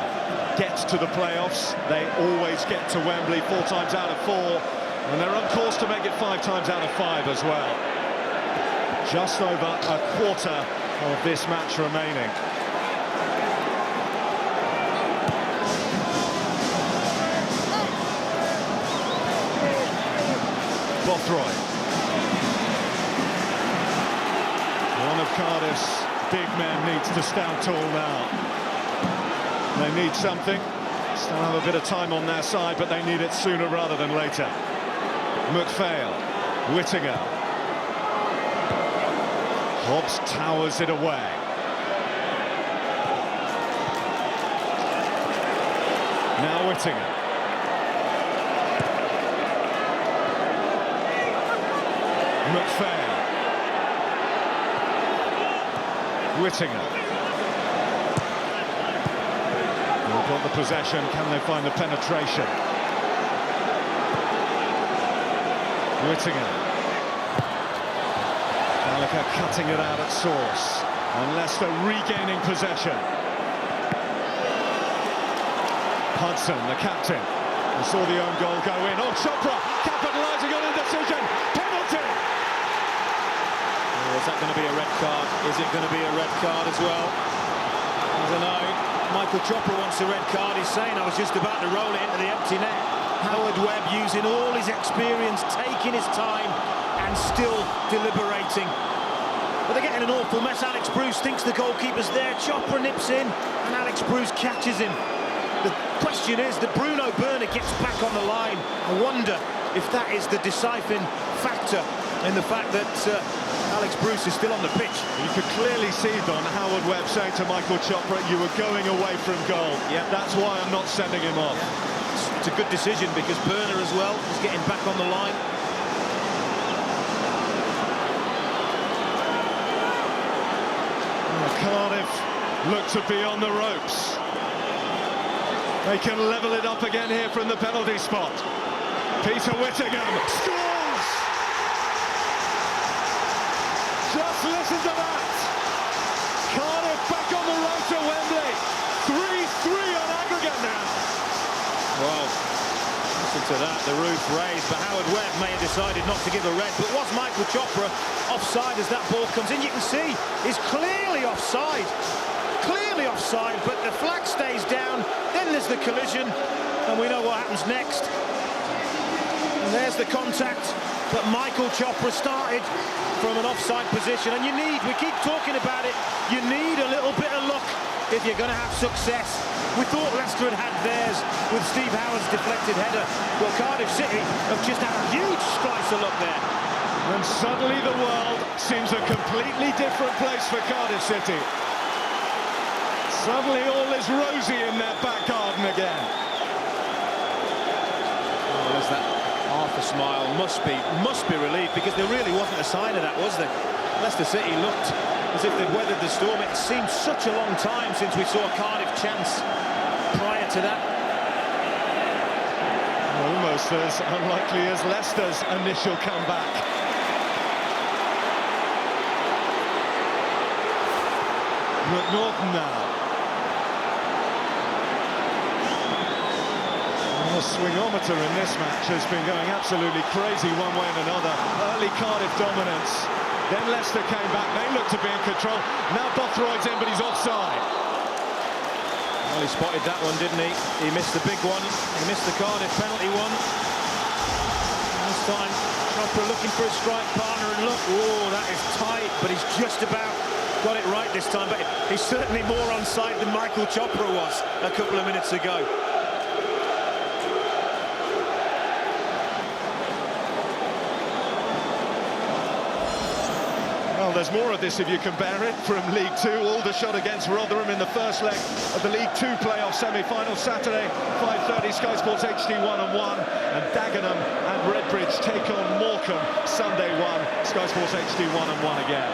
get to the playoffs, they always get to Wembley 4 times out of 4. And they're on course to make it 5 times out of 5 as well. Just over a quarter of this match remaining. Bothroyd. One of Cardiff's big men needs to stand tall now. They need something. Still have a bit of time on their side, but they need it sooner rather than later. McPhail, Whittinger. Hobbs towers it away. Now Whittinger. McPhail. Whittinger. They've got the possession, can they find the penetration? Whittinger. Gallagher cutting it out at source. And Leicester regaining possession. Hudson, the captain. We saw the own goal go in. Oh, Chopra capitalising on indecision. Penalty! Oh, is that going to be a red card? Is it going to be a red card as well? I don't know. Michael Chopra wants a red card. He's saying I was just about to roll it into the empty net. Howard Webb using all his experience, taking his time and still deliberating. But they're getting an awful mess. Alex Bruce thinks the goalkeeper's there. Chopra nips in and Alex Bruce catches him. The question is that Bruno Berner gets back on the line. I wonder if that is the deciding factor in the fact that Alex Bruce is still on the pitch. You could clearly see, Don, Howard Webb saying to Michael Chopra, you were going away from goal. Yeah. That's why I'm not sending him off. Yeah. It's a good decision because Berner as well is getting back on the line. Cardiff look to be on the ropes. They can level it up again here from the penalty spot. Peter Whittingham scores! Just listen to that! Cardiff back on the road to Wembley. 3-3 on aggregate now. Well, listen to that, the roof raised, but Howard Webb may have decided not to give a red, but was Michael Chopra offside as that ball comes in? You can see he's clearly offside. Clearly offside, but the flag stays down, then there's the collision, and we know what happens next. And there's the contact, but Michael Chopra started from an offside position, and we keep talking about it, you need a little bit of luck if you're going to have success. We thought Leicester had theirs with Steve Howard's deflected header. Well, Cardiff City have just had a huge slice of luck there. And suddenly the world seems a completely different place for Cardiff City. Suddenly all is rosy in their back garden again. Well, there's that half a smile. Must be relieved, because there really wasn't a sign of that, was there? Leicester City looked as if they'd weathered the storm. It seemed such a long time since we saw Cardiff chance prior to that. Almost as unlikely as Leicester's initial comeback. McNaughton now. The swingometer in this match has been going absolutely crazy one way and another. Early Cardiff dominance. Then Leicester came back, they looked to be in control. Now Bothroyd's in, but he's offside. Well, he spotted that one, didn't he? He missed the big one. He missed the Cardiff penalty one. And this time, Chopra looking for a strike partner, and look, oh, that is tight, but he's just about got it right this time. But he's certainly more onside than Michael Chopra was a couple of minutes ago. Well, there's more of this if you compare it from League Two. Aldershot against Rotherham in the first leg of the League Two playoff semi-final. Saturday, 5:30, Sky Sports HD 1 and 1. And Dagenham and Redbridge take on Morecambe. Sunday 1, Sky Sports HD 1 and 1 again.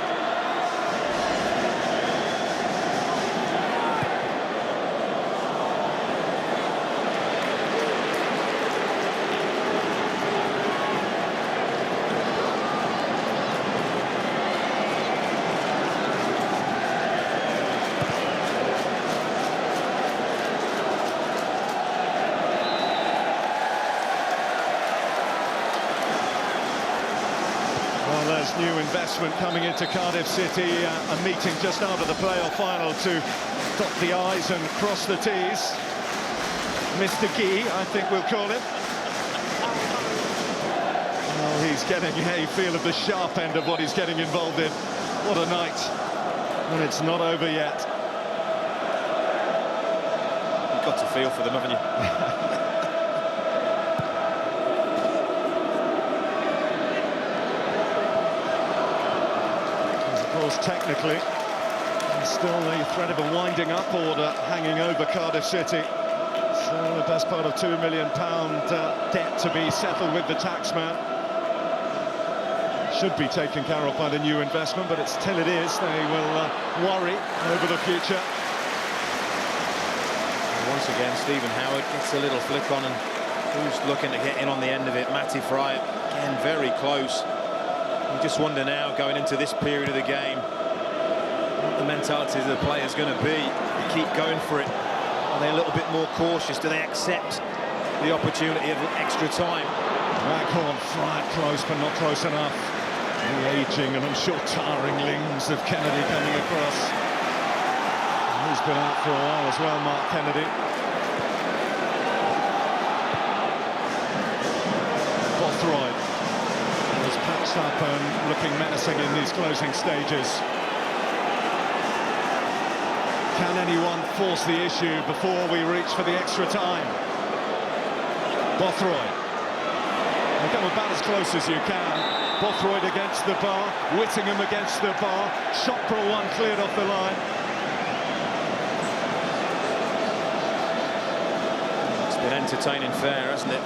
Well, there's new investment coming into Cardiff City, a meeting just after the playoff final to dot the I's and cross the T's. Mr. Gee, I think we'll call him. Well, he's getting a feel of the sharp end of what he's getting involved in. What a night. And it's not over yet. You've got to feel for them, haven't you? Of course, technically, there's still the threat of a winding-up order hanging over Cardiff City. Still the best part of £2 million debt to be settled with the taxman. Should be taken care of by the new investment, but it's till it is, they will worry over the future. Once again, Stephen Howard gets a little flick on, and who's looking to get in on the end of it? Matty Fry, again, very close. You just wonder now, going into this period of the game, what the mentality of the player's going to be. They keep going for it. Are they a little bit more cautious? Do they accept the opportunity of extra time? Waghorn, Fry close, but not close enough. The ageing and I'm sure tiring limbs of Kennedy coming across. He's been out for a while as well, Mark Kennedy. Bothroyd was patched up and looking menacing in these closing stages. Can anyone force the issue before we reach for the extra time? Bothroyd. They come about as close as you can. Bothroyd against the bar, Whittingham against the bar, Chopra one cleared off the line. It's been entertaining fair, hasn't it?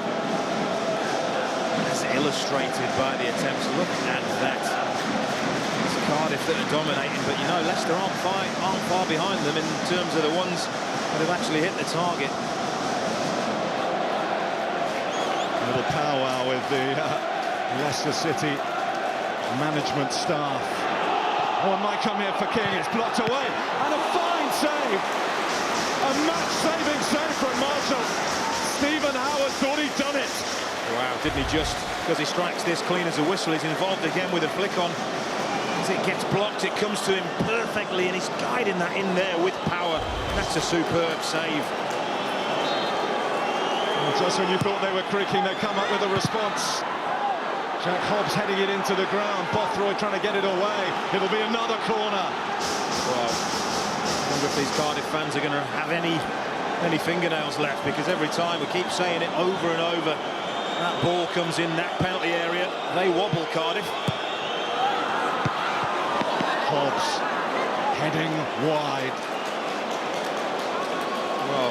As illustrated by the attempts. Look at that. It's Cardiff that are dominating, but you know, Leicester aren't far behind them in terms of the ones that have actually hit the target. A little powwow with the Leicester City management staff. Oh, it might come here for King. It's blocked away. And a fine save. A match-saving save from Marshall. Stephen Howard thought he'd done it. Wow, didn't he just? Because he strikes this clean as a whistle. He's involved again with a flick on. As it gets blocked, it comes to him perfectly, and he's guiding that in there with power. That's a superb save. Well, just when you thought they were creaking, they come up with a response. Jack Hobbs heading it into the ground. Bothroyd trying to get it away. It'll be another corner. Well, I wonder if these Cardiff fans are going to have any fingernails left, because every time we keep saying it over and over, that ball comes in that penalty area, they wobble, Cardiff. Hobbs heading wide. Well,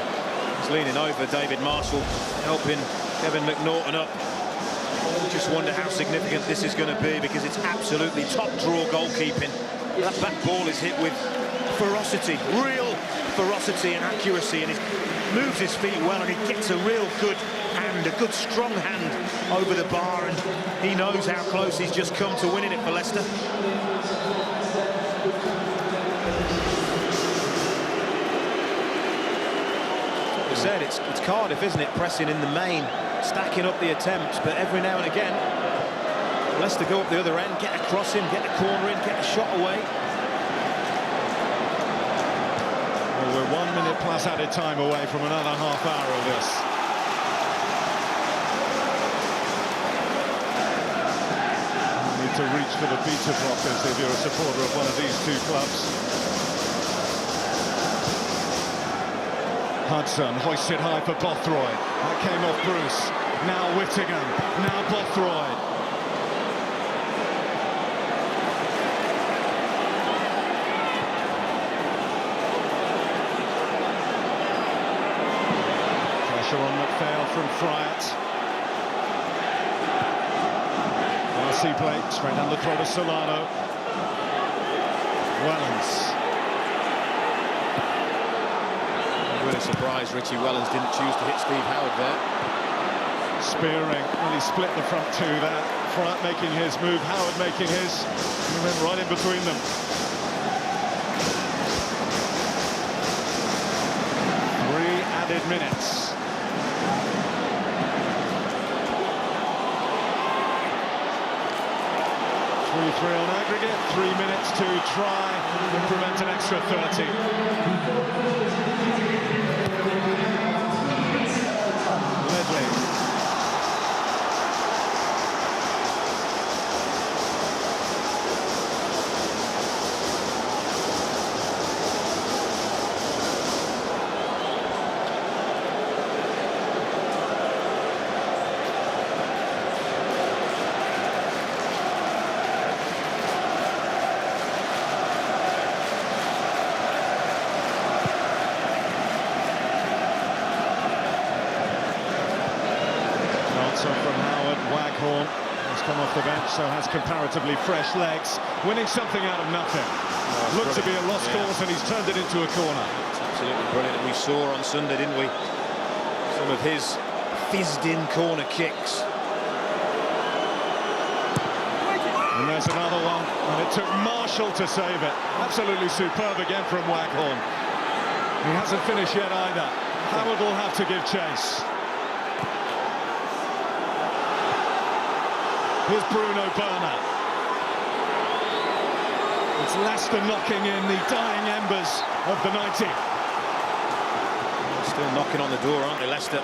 he's leaning over David Marshall, helping Kevin McNaughton up. I just wonder how significant this is going to be, because it's absolutely top-draw goalkeeping. That back ball is hit with ferocity, real ferocity and accuracy, and he moves his feet well, and he gets a real good hand, a good strong hand over the bar, and he knows how close he's just come to winning it for Leicester. Like we said, it's Cardiff, isn't it, pressing in the main, stacking up the attempts, but every now and again Leicester go up the other end, get across him, get a corner in, get a shot away. Well, we're 1 minute plus added time away from another half hour of this. You need to reach for the beta blockers if you're a supporter of one of these two clubs. Hudson hoists it high for Bothroyd. That came off Bruce. Now Whittingham. Now Bothroyd. Pressure on McPhail from Fryatt. Darcy Blake straight down the throat of Solano. Wellens. Really surprised Richie Wellens didn't choose to hit Steve Howard there. Spearing, really split the front two there. Fryatt making his move, Howard making his. He went right in between them. 3 added minutes. 3-3 on aggregate, 3 minutes to try and prevent an extra 30. Ledley. From Howard, Waghorn has come off the bench, so has comparatively fresh legs, winning something out of nothing. Looked to be a lost cause, and he's turned it into a corner. It's absolutely brilliant. We saw on Sunday, didn't we, some of his fizzed-in corner kicks. And there's another one, and it took Marshall to save it. Absolutely superb again from Waghorn. He hasn't finished yet either. Howard will have to give chase. Here's Bruno Berner. It's Leicester knocking in the dying embers of the 90. Still knocking on the door, aren't they, Leicester?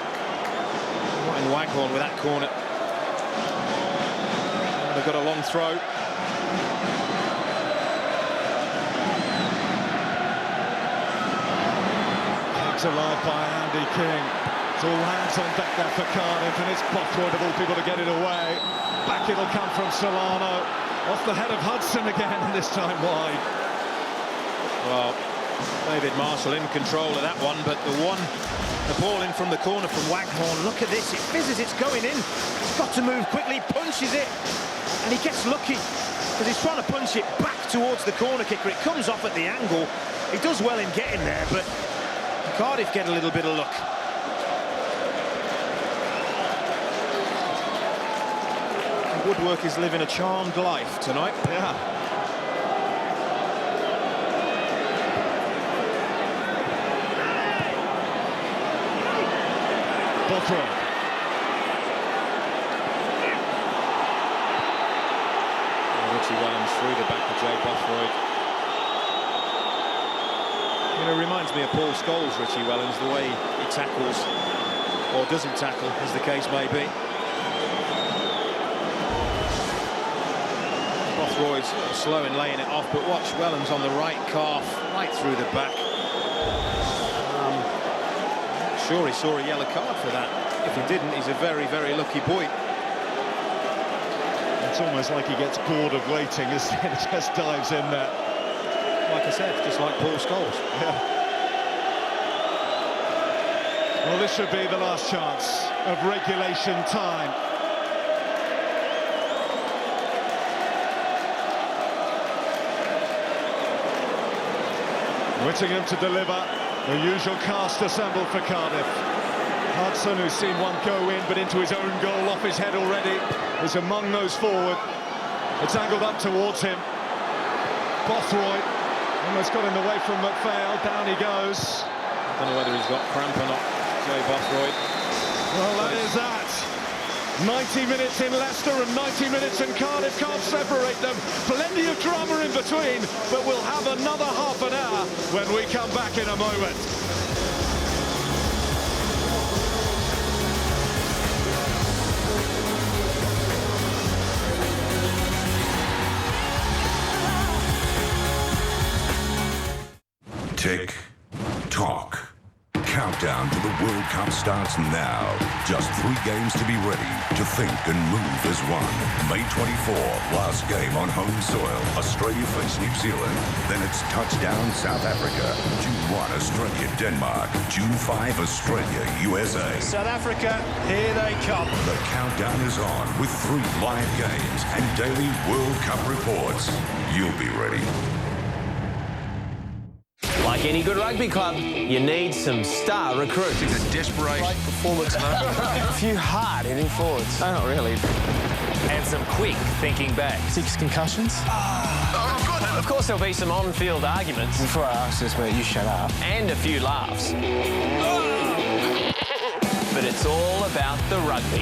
Martin Waghorn with that corner. And they've got a long throw. Kept alive by Andy King. It's all hands on deck there for Cardiff, and it's Bothroyd of all people to get it away. Back it'll come from Solano. Off the head of Hudson again, and this time wide. Well, David Marshall in control of that one, but the ball in from the corner from Waghorn. Look at this, it fizzes, it's going in. He's got to move quickly, punches it, and he gets lucky because he's trying to punch it back towards the corner kicker. It comes off at the angle. He does well in getting there, but Cardiff get a little bit of luck. Woodwork is living a charmed life tonight. Yeah. Bothroyd. Richie Wellens through the back of Joe Bothroyd. You know, reminds me of Paul Scholes, Richie Wellens, the way he tackles, or doesn't tackle, as the case may be. Bothroyd's slow in laying it off, but watch Wellens on the right calf, right through the back. Sure he saw a yellow card for that. If he didn't, he's a very, very lucky boy. It's almost like he gets bored of waiting, isn't it? He just dives in there. Like I said, just like Paul Scholes. Yeah. Well, this should be the last chance of regulation time. Whittingham to deliver. The usual cast assembled for Cardiff. Hudson, who's seen one go in, but into his own goal off his head already, is among those forward. It's angled up towards him. Bothroyd almost got in the way from McPhail. Down he goes. I don't know whether he's got cramp or not, Joe Bothroyd. Well, that is that. 90 minutes in Leicester and 90 minutes in Cardiff, can't separate them. Plenty of drama in between, but we'll have another half an hour when we come back in a moment. Tick tock. Countdown to the World Cup starts now. Just 3 games to be ready, to think and move as one. May 24, last game on home soil. Australia face New Zealand. Then it's touchdown South Africa. June 1, Australia, Denmark. June 5, Australia, USA. South Africa, here they come. The countdown is on with 3 live games and daily World Cup reports. You'll be ready. Like any good rugby club, you need some star recruits. It's a desperation. Great performance, a few hard-hitting forwards. No, not really. And some quick thinking back. 6 concussions. Of course, there'll be some on-field arguments. Before I ask this, mate, you shut up. And a few laughs. But it's all about the rugby.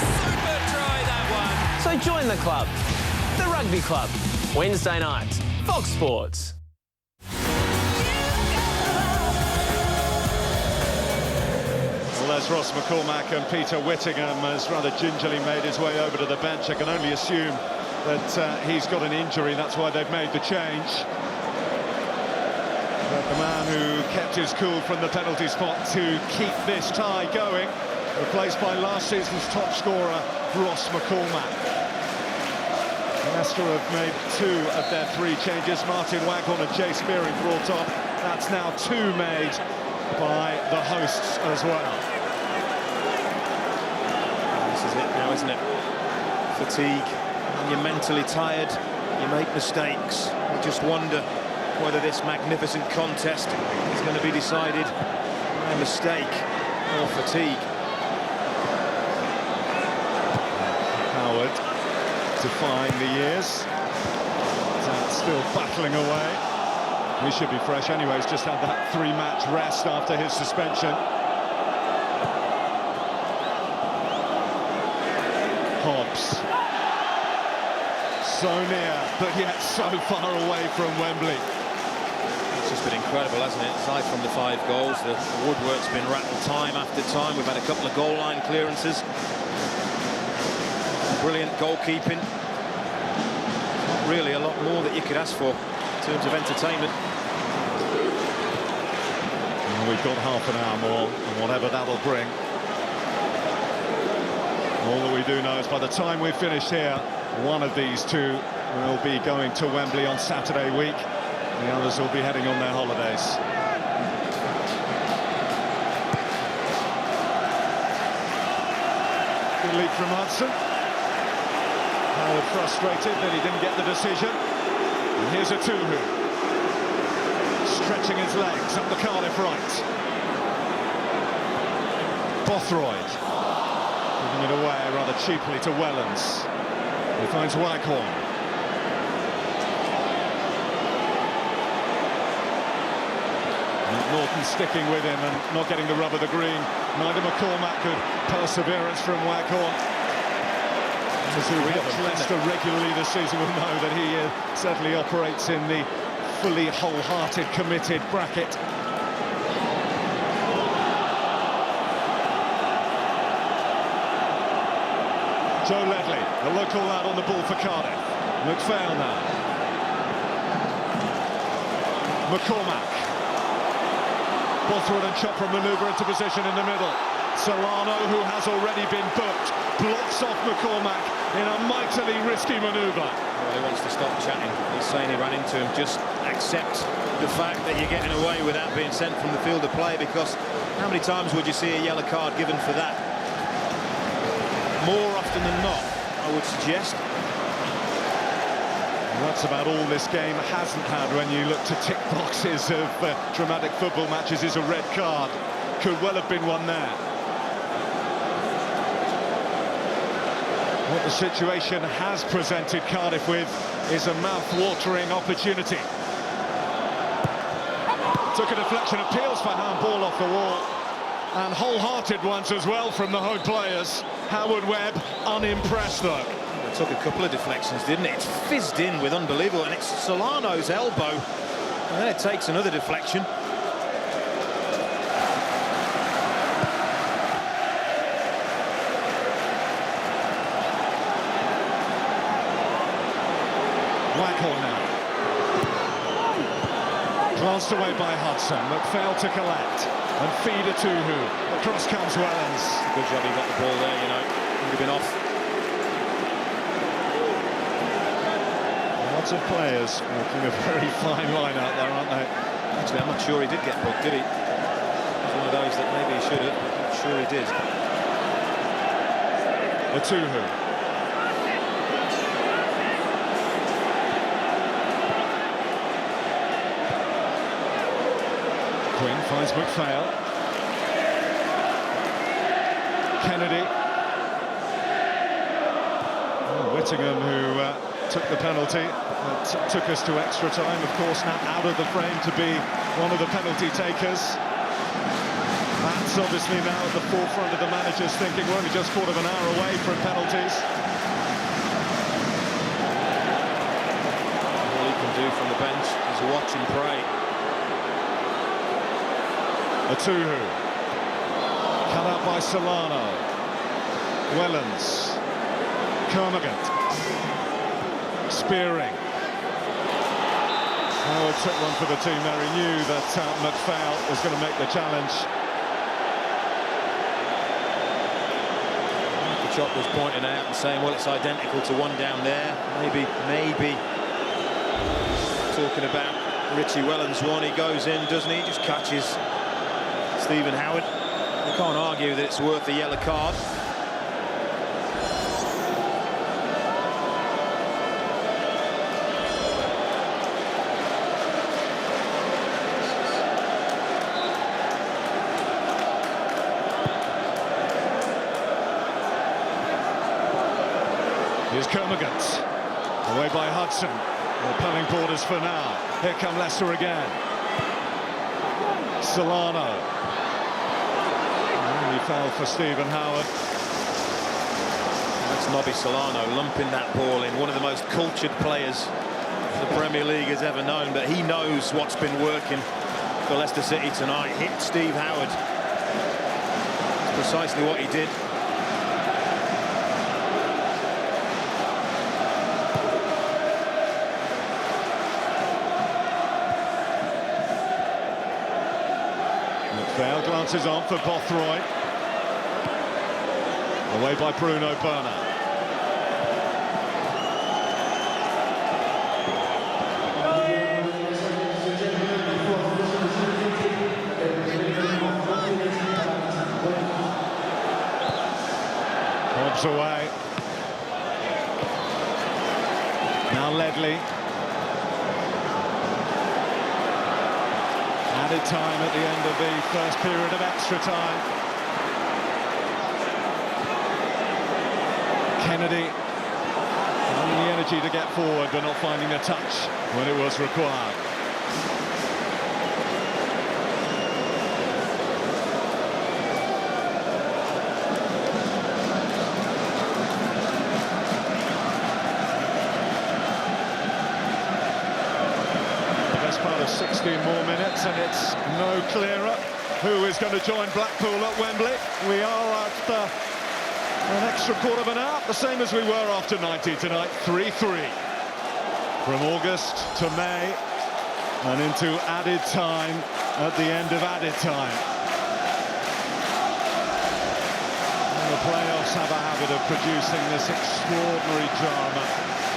Super try, that one. So join the club. The Rugby Club, Wednesday night, Fox Sports. Well, there's Ross McCormack, and Peter Whittingham has rather gingerly made his way over to the bench. I can only assume that he's got an injury, that's why they've made the change. But the man who kept his cool from the penalty spot to keep this tie going, replaced by last season's top scorer, Ross McCormack. Leicester have made 2 of their 3 changes. Martin Waghorn and Jay Spearing brought on. That's now 2 made by the hosts as well. This is it now, isn't it? Fatigue. When you're mentally tired, you make mistakes. You just wonder whether this magnificent contest is going to be decided by a mistake or fatigue. Howard, defying the years. Still battling away. He should be fresh anyway. He's just had that 3-match rest after his suspension. Hobbs. So near, but yet so far away from Wembley. It's just been incredible, hasn't it? Aside from the 5 goals, the woodwork's been rattled time after time. We've had a couple of goal line clearances. Brilliant goalkeeping. Not really a lot more that you could ask for in terms of entertainment. Well, we've got half an hour more, and whatever that'll bring. All that we do know is by the time we've finished here, one of these 2 will be going to Wembley on Saturday week. The others will be heading on their holidays. Good lead from Hudson. Howard frustrated that he didn't get the decision. And here's a Tuhu. Stretching his legs up the Cardiff right. Bothroyd. Giving it away rather cheaply to Wellens. He finds Waghorn. Norton sticking with him and not getting the rub of the green. Neither McCormack, good perseverance from Waghorn. As who watched Leicester regularly this season will know that he certainly operates in the fully wholehearted, committed bracket. Joe Ledley, the local lad on the ball for Cardiff. McPhail now. McCormack. Bothroyd and Chopra manoeuvre into position in the middle. Solano, who has already been booked, blocks off McCormack in a mightily risky manoeuvre. Well, he wants to stop chatting. He's saying he ran into him. Just accept the fact that you're getting away without being sent from the field of play, because how many times would you see a yellow card given for that? More often than not, I would suggest. And that's about all this game hasn't had when you look to tick boxes of dramatic football matches. Is a red card. Could well have been one there. What the situation has presented Cardiff with is a mouth-watering opportunity. Took a deflection, appeals for handball off the wall, and wholehearted ones as well from the home players. Howard Webb unimpressed though. It took a couple of deflections, didn't it? It's fizzed in with unbelievable, and it's Solano's elbow, and then it takes another deflection. Waghorn now. Glanced away by Hudson. McPhail to collect. And feed a Tuhu. Across comes Wellens. Good job he got the ball there, you know. Would have been off. Lots of players walking a very fine line out there, aren't they? Actually, I'm not sure he did get booked, did he? He's one of those that maybe he should have. I'm sure he did. A Tuhu. Quinn finds McPhail. Kennedy. Oh, Whittingham, who took the penalty, took us to extra time, of course, now out of the frame to be one of the penalty takers. That's obviously now at the forefront of the managers thinking we're only just quarter of an hour away from penalties. do from the bench is watch and pray. Atuhu. Cut out by Solano. Wellens. Kermagant. Spearing. Howard took one for the team there. He knew that McPhail was going to make the challenge. The chop was pointing out and saying, well, it's identical to one down there. Maybe talking about Richie Wellens one. He goes in, doesn't he? Just catches Stephen Howard. You can't argue that it's worth a yellow card. Here's Kermagant. Away by Hudson. Repelling borders for now. Here come Leicester again. Solano. He fell for Stephen Howard. That's Nobby Solano lumping that ball in. One of the most cultured players the Premier League has ever known, but he knows what's been working for Leicester City tonight. Hit Steve Howard. It's precisely what he did. McPhail glances on for Bothroyd. Away by Bruno Berner. Hobbs away. Now Ledley. Added time at the end of the first period of extra time. Kennedy having the energy to get forward but not finding a touch when it was required. The best part of 16 more minutes and it's no clearer who is going to join Blackpool at Wembley. We are after an extra quarter of an hour, the same as we were after 90 tonight, 3-3. From August to May and into added time at the end of added time. And the playoffs have a habit of producing this extraordinary drama,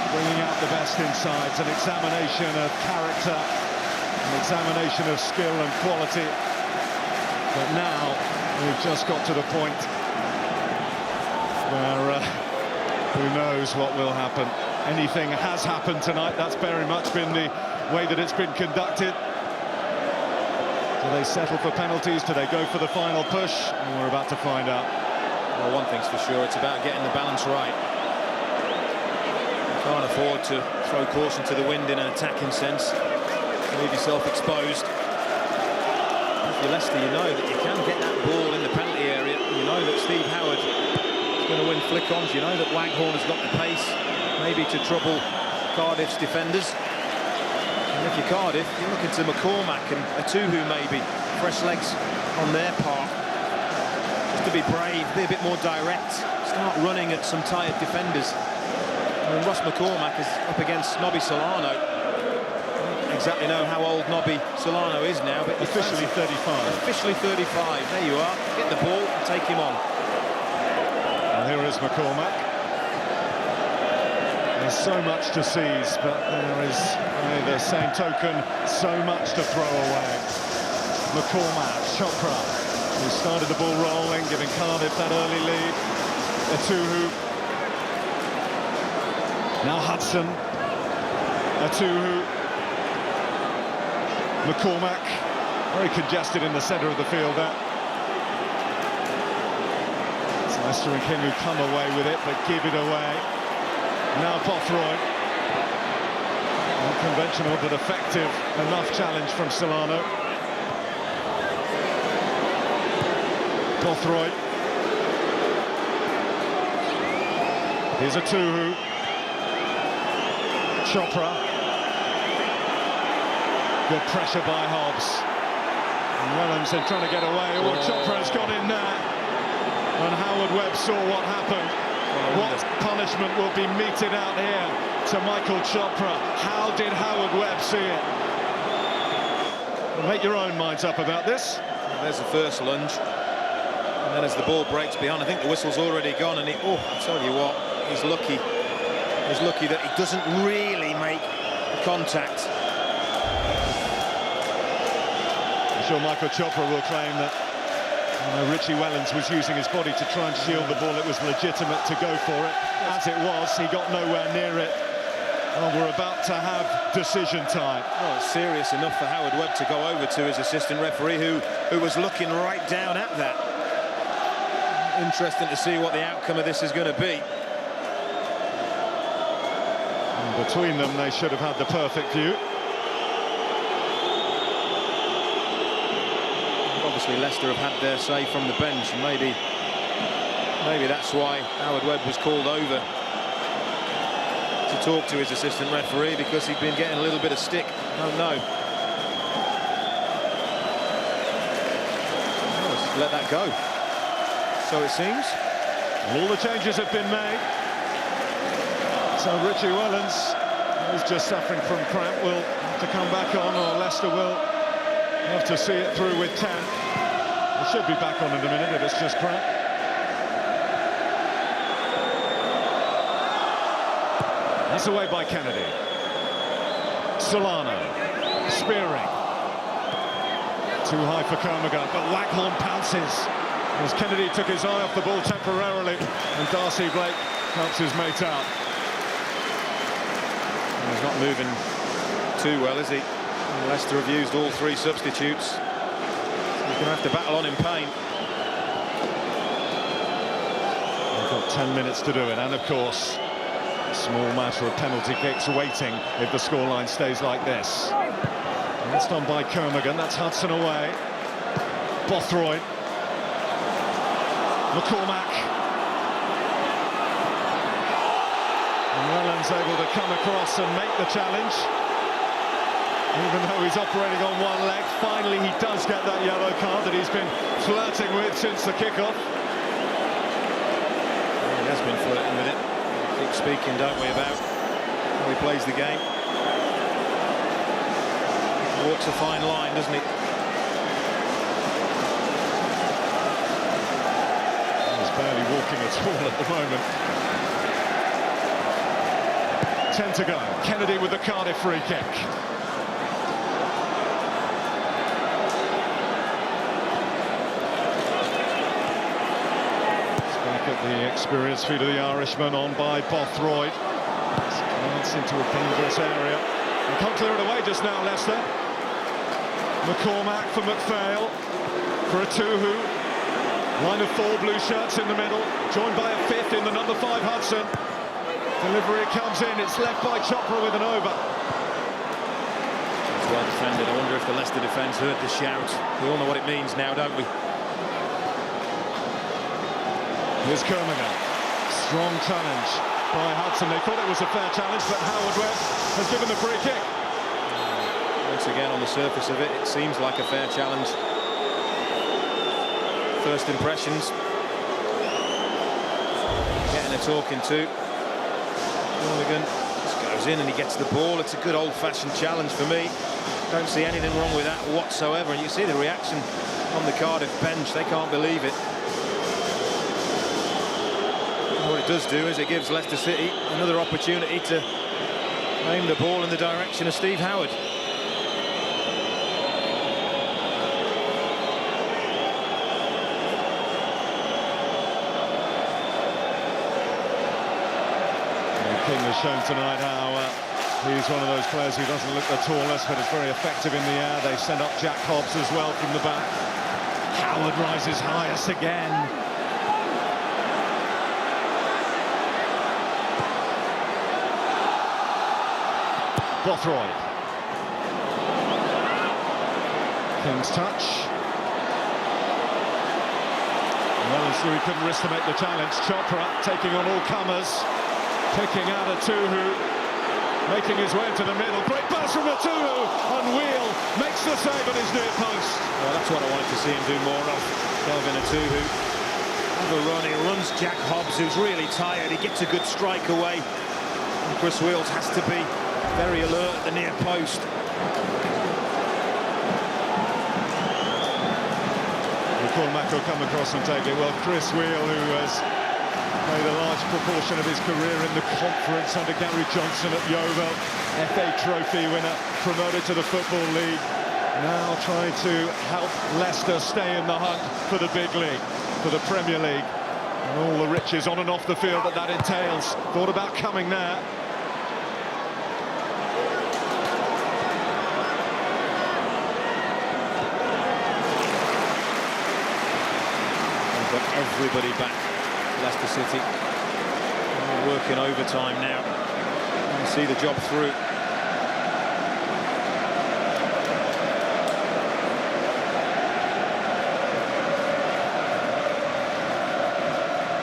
bringing out the best insides, an examination of character, an examination of skill and quality. But now we've just got to the point where who knows what will happen. Anything has happened tonight. That's very much been the way that it's been conducted. Do they settle for penalties? Do they go for the final push? And we're about to find out. Well, one thing's for sure, it's about getting the balance right. You can't afford to throw caution to the wind in an attacking sense. Leave yourself exposed. If you're Leicester, you know that you can get that ball in the penalty area. You know that Steve Howard going to win flick-ons. You know that Waghorn has got the pace, maybe to trouble Cardiff's defenders. And if you're Cardiff, you're looking to McCormack and Atuhu maybe, fresh legs on their part. Just to be brave, be a bit more direct, start running at some tired defenders. And Ross McCormack is up against Nobby Solano. I don't exactly know how old Nobby Solano is now, but officially 35. Officially 35, there you are. Get the ball and take him on. Here is McCormack. There's so much to seize, but there is, by the same token, so much to throw away. McCormack, Chopra, who started the ball rolling, giving Cardiff that early lead. Atuhu. Now Hudson. Atuhu. McCormack, very congested in the centre of the field there. Leicester and King who come away with it, but give it away. Now Bothroyd. Unconventional but effective enough challenge from Solano. Bothroyd. Here's Atuhu. Chopra. Good pressure by Hobbs. And Wellens are trying to get away. Oh, Chopra's gone in there. And Howard Webb saw what happened. What punishment will be meted out here to Michael Chopra? How did Howard Webb see it? Well, make your own minds up about this. There's the first lunge. And then as the ball breaks behind, I think the whistle's already gone. And I tell you what, he's lucky. He's lucky that he doesn't really make contact. I'm sure Michael Chopra will claim that Richie Wellens was using his body to try and shield the ball. It was legitimate to go for it. As it was, he got nowhere near it. Well, we're about to have decision time. Well, it's serious enough for Howard Webb to go over to his assistant referee, who was looking right down at that. Interesting to see what the outcome of this is going to be. And between them, they should have had the perfect view. Obviously, Leicester have had their say from the bench, and maybe that's why Howard Webb was called over to talk to his assistant referee, because he'd been getting a little bit of stick. Oh no. Let's let that go. So it seems. All the changes have been made. So Richie Wellens, who's just suffering from cramp, will have to come back on, or Leicester will have to see it through with 10. He should be back on in a minute if it's just cramp. That's away by Kennedy. Solano. Spearing. Too high for Kermaghan, but Waghorn pounces as Kennedy took his eye off the ball temporarily, and Darcy Blake helps his mate out. He's not moving too well, is he? Leicester have used all three substitutes. He's going to have to battle on in pain. They've got 10 minutes to do it, and of course, a small matter of penalty kicks waiting if the scoreline stays like this. And that's done by Kermaghan. That's Hudson away. Bothroyd. McCormack. And Wellens able to come across and make the challenge. Even though he's operating on one leg, finally he does get that yellow card that he's been flirting with since the kickoff. Well, he has been flirting with it. We keep speaking, don't we, about how he plays the game. He walks a fine line, doesn't he? He's barely walking at all at the moment. 10 to go. Kennedy with the Cardiff free kick. At the experienced feet of the Irishman, on by Bothroyd. Glance into a dangerous area. And can't clear it away just now, Leicester. McCormack for McPhail. For a Tuhu. Line of 4 blue shirts in the middle. Joined by a fifth in the number 5 Hudson. Delivery comes in. It's left by Chopra with an over. It's well defended. I wonder if the Leicester defence heard the shout. We all know what it means now, don't we? Here's Kermaghan. Strong challenge by Hudson. They thought it was a fair challenge, but Howard Webb has given the free kick. Once again, on the surface of it, it seems like a fair challenge. First impressions. Getting a talking to. Kermaghan just goes in and he gets the ball. It's a good old-fashioned challenge for me. Don't see anything wrong with that whatsoever. And you see the reaction on the Cardiff bench. They can't believe it. What it does do is it gives Leicester City another opportunity to aim the ball in the direction of Steve Howard. King has shown tonight how he's one of those players who doesn't look the tallest, but is very effective in the air. They send up Jack Hobbs as well from the back. Howard rises highest again. Bothroyd. King's touch. Wellens knew he couldn't risk to make the challenge. Chopra taking on all comers. Picking out a Tuhu. making his way into the middle. Great pass from Matuhu, and Wheel makes the save at his near post. Well, that's what I wanted to see him do more of. Kelvin Matuhu. Have a run, he runs Jack Hobbs, who's really tired. He gets a good strike away. And Chris Wheels has to be very alert at the near post. McCormack will come across and take it. Well, Chris Wheel, who has made a large proportion of his career in the conference under Gary Johnson at Yeovil, FA Trophy winner, promoted to the Football League, now trying to help Leicester stay in the hunt for the big league, for the Premier League, and all the riches on and off the field that entails. Thought about coming there. Got everybody back, Leicester City. Working overtime now. You see the job through.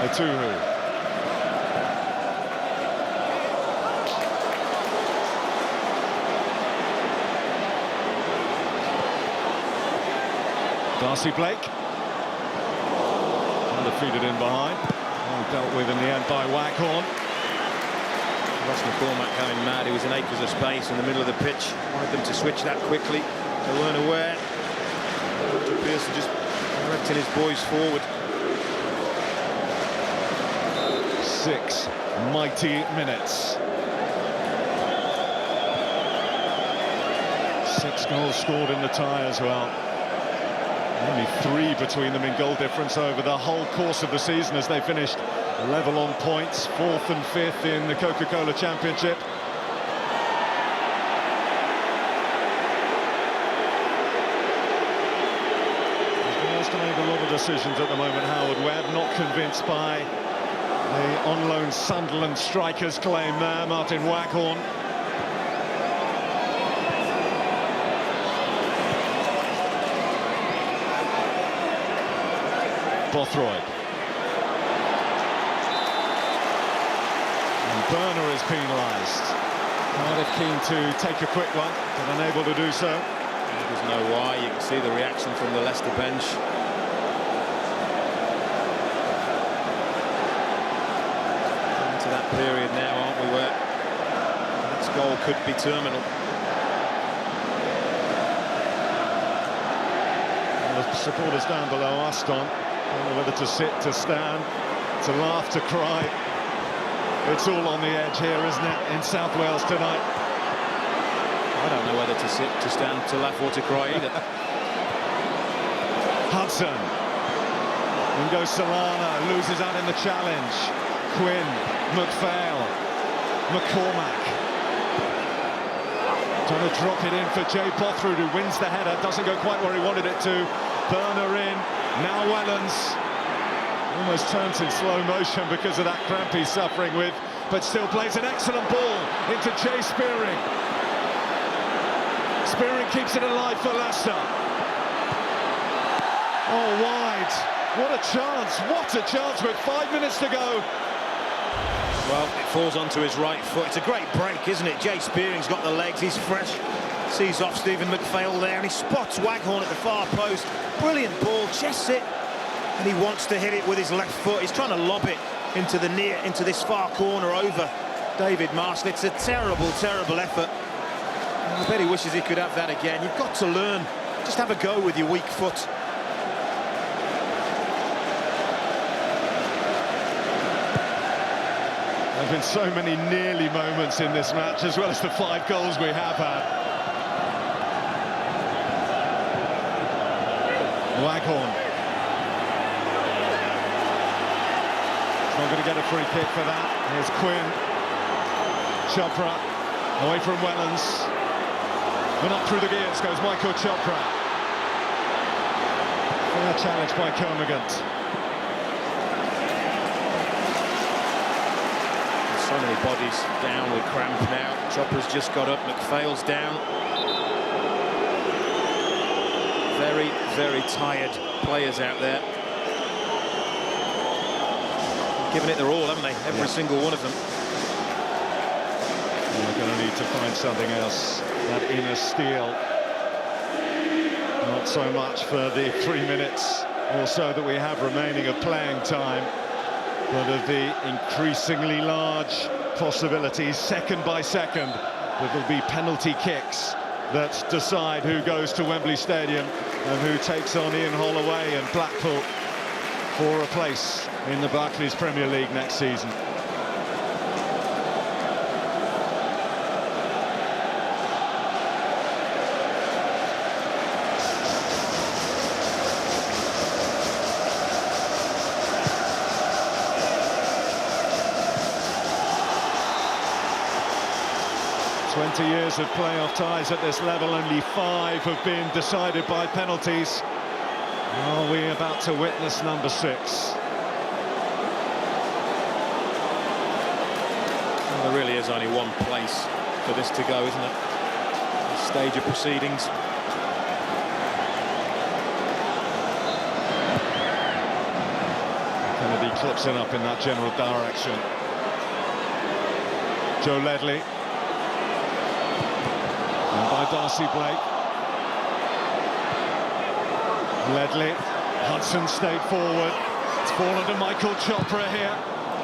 Matuhu. Darcy Blake. Defeated in behind. Dealt with in the end by Waghorn. Ross McCormack going mad. He was in acres of space in the middle of the pitch. Wanted them to switch that quickly. They weren't aware. Pearson just directing his boys forward. 6 mighty minutes. 6 goals scored in the tie as well. Only 3 between them in goal difference over the whole course of the season as they finished level on points, 4th and 5th in the Coca-Cola Championship. He has to make a lot of decisions at the moment, Howard Webb. Not convinced by the on-loan Sunderland striker's claim there, Martin Waghorn. Bothroyd. And Burner is penalised. Cardiff keen to take a quick one, but unable to do so. He doesn't know why. You can see the reaction from the Leicester bench. Into that period now, aren't we, where the next goal could be terminal. And the supporters down below asked on. I don't know whether to sit, to stand, to laugh, to cry. It's all on the edge here, isn't it, in South Wales tonight? I don't know whether to sit, to stand, to laugh or to cry either. Hudson. In goes Solana, loses out in the challenge. Quinn, McPhail, McCormack. Trying to drop it in for Jay Bothroyd, who wins the header. Doesn't go quite where he wanted it to. Burner in. Now Wellens almost turns in slow motion because of that cramp he's suffering with, but still plays an excellent ball into Jay Spearing. Spearing keeps it alive for Leicester. Oh, wide. What a chance with 5 minutes to go. Well, it falls onto his right foot. It's a great break, isn't it? Jay Spearing's got the legs, he's fresh. Sees off Stephen McPhail there, and he spots Waghorn at the far post. Brilliant ball, chests it, and he wants to hit it with his left foot. He's trying to lob it into this far corner over David Marshall. It's a terrible, terrible effort. And I bet he wishes he could have that again. You've got to learn. Just have a go with your weak foot. There have been so many nearly moments in this match, as well as the 5 goals we have had. Waghorn. He's not going to get a free kick for that. Here's Quinn. Chopra away from Wellens. And up through the gears goes Michael Chopra. Fair challenge by Kermagant. So many bodies down with cramp now. Chopra's just got up. McPhail's down. Very, very tired players out there. Giving it their all, haven't they? Every single one of them. They can only need to find something else. That inner steel. Not so much for the 3 minutes or so that we have remaining of playing time, but of the increasingly large possibilities, second by second, that will be penalty kicks that decide who goes to Wembley Stadium and who takes on Ian Holloway and Blackpool for a place in the Barclays Premier League next season. Years of playoff ties at this level, only 5 have been decided by penalties. Are we about to witness number 6? Well, there really is only one place for this to go, isn't it? This stage of proceedings. Kennedy clips it up in that general direction. Joe Ledley. And by Darcy Blake. Ledley. Hudson stayed forward. It's fallen to Michael Chopra here.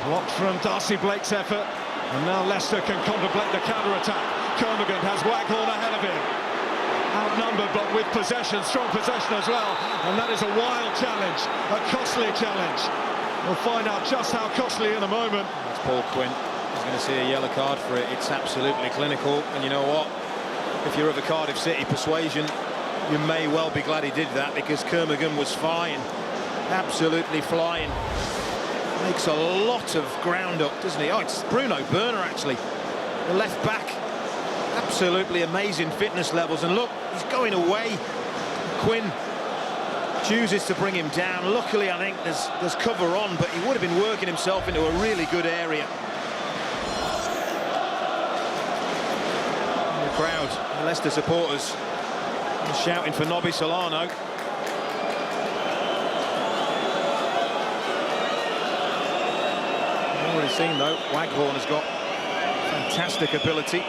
Blocked from Darcy Blake's effort. And now Leicester can contemplate the counter-attack. Kermorgant has Waghorn ahead of him. Outnumbered, but with possession, strong possession as well. And that is a wild challenge, a costly challenge. We'll find out just how costly in a moment. That's Paul Quinn. He's going to see a yellow card for it. It's absolutely clinical. And you know what? If you're of the Cardiff City persuasion, you may well be glad he did that, because Kermorgant was flying, absolutely flying. Makes a lot of ground up, doesn't he? Oh, it's Bruno Berner, actually, the left back. Absolutely amazing fitness levels, and look, he's going away. Quinn chooses to bring him down. Luckily, I think there's cover on, but he would have been working himself into a really good area. Crowd, the Leicester supporters shouting for Nobby Solano. We've already seen though, Waghorn has got fantastic ability.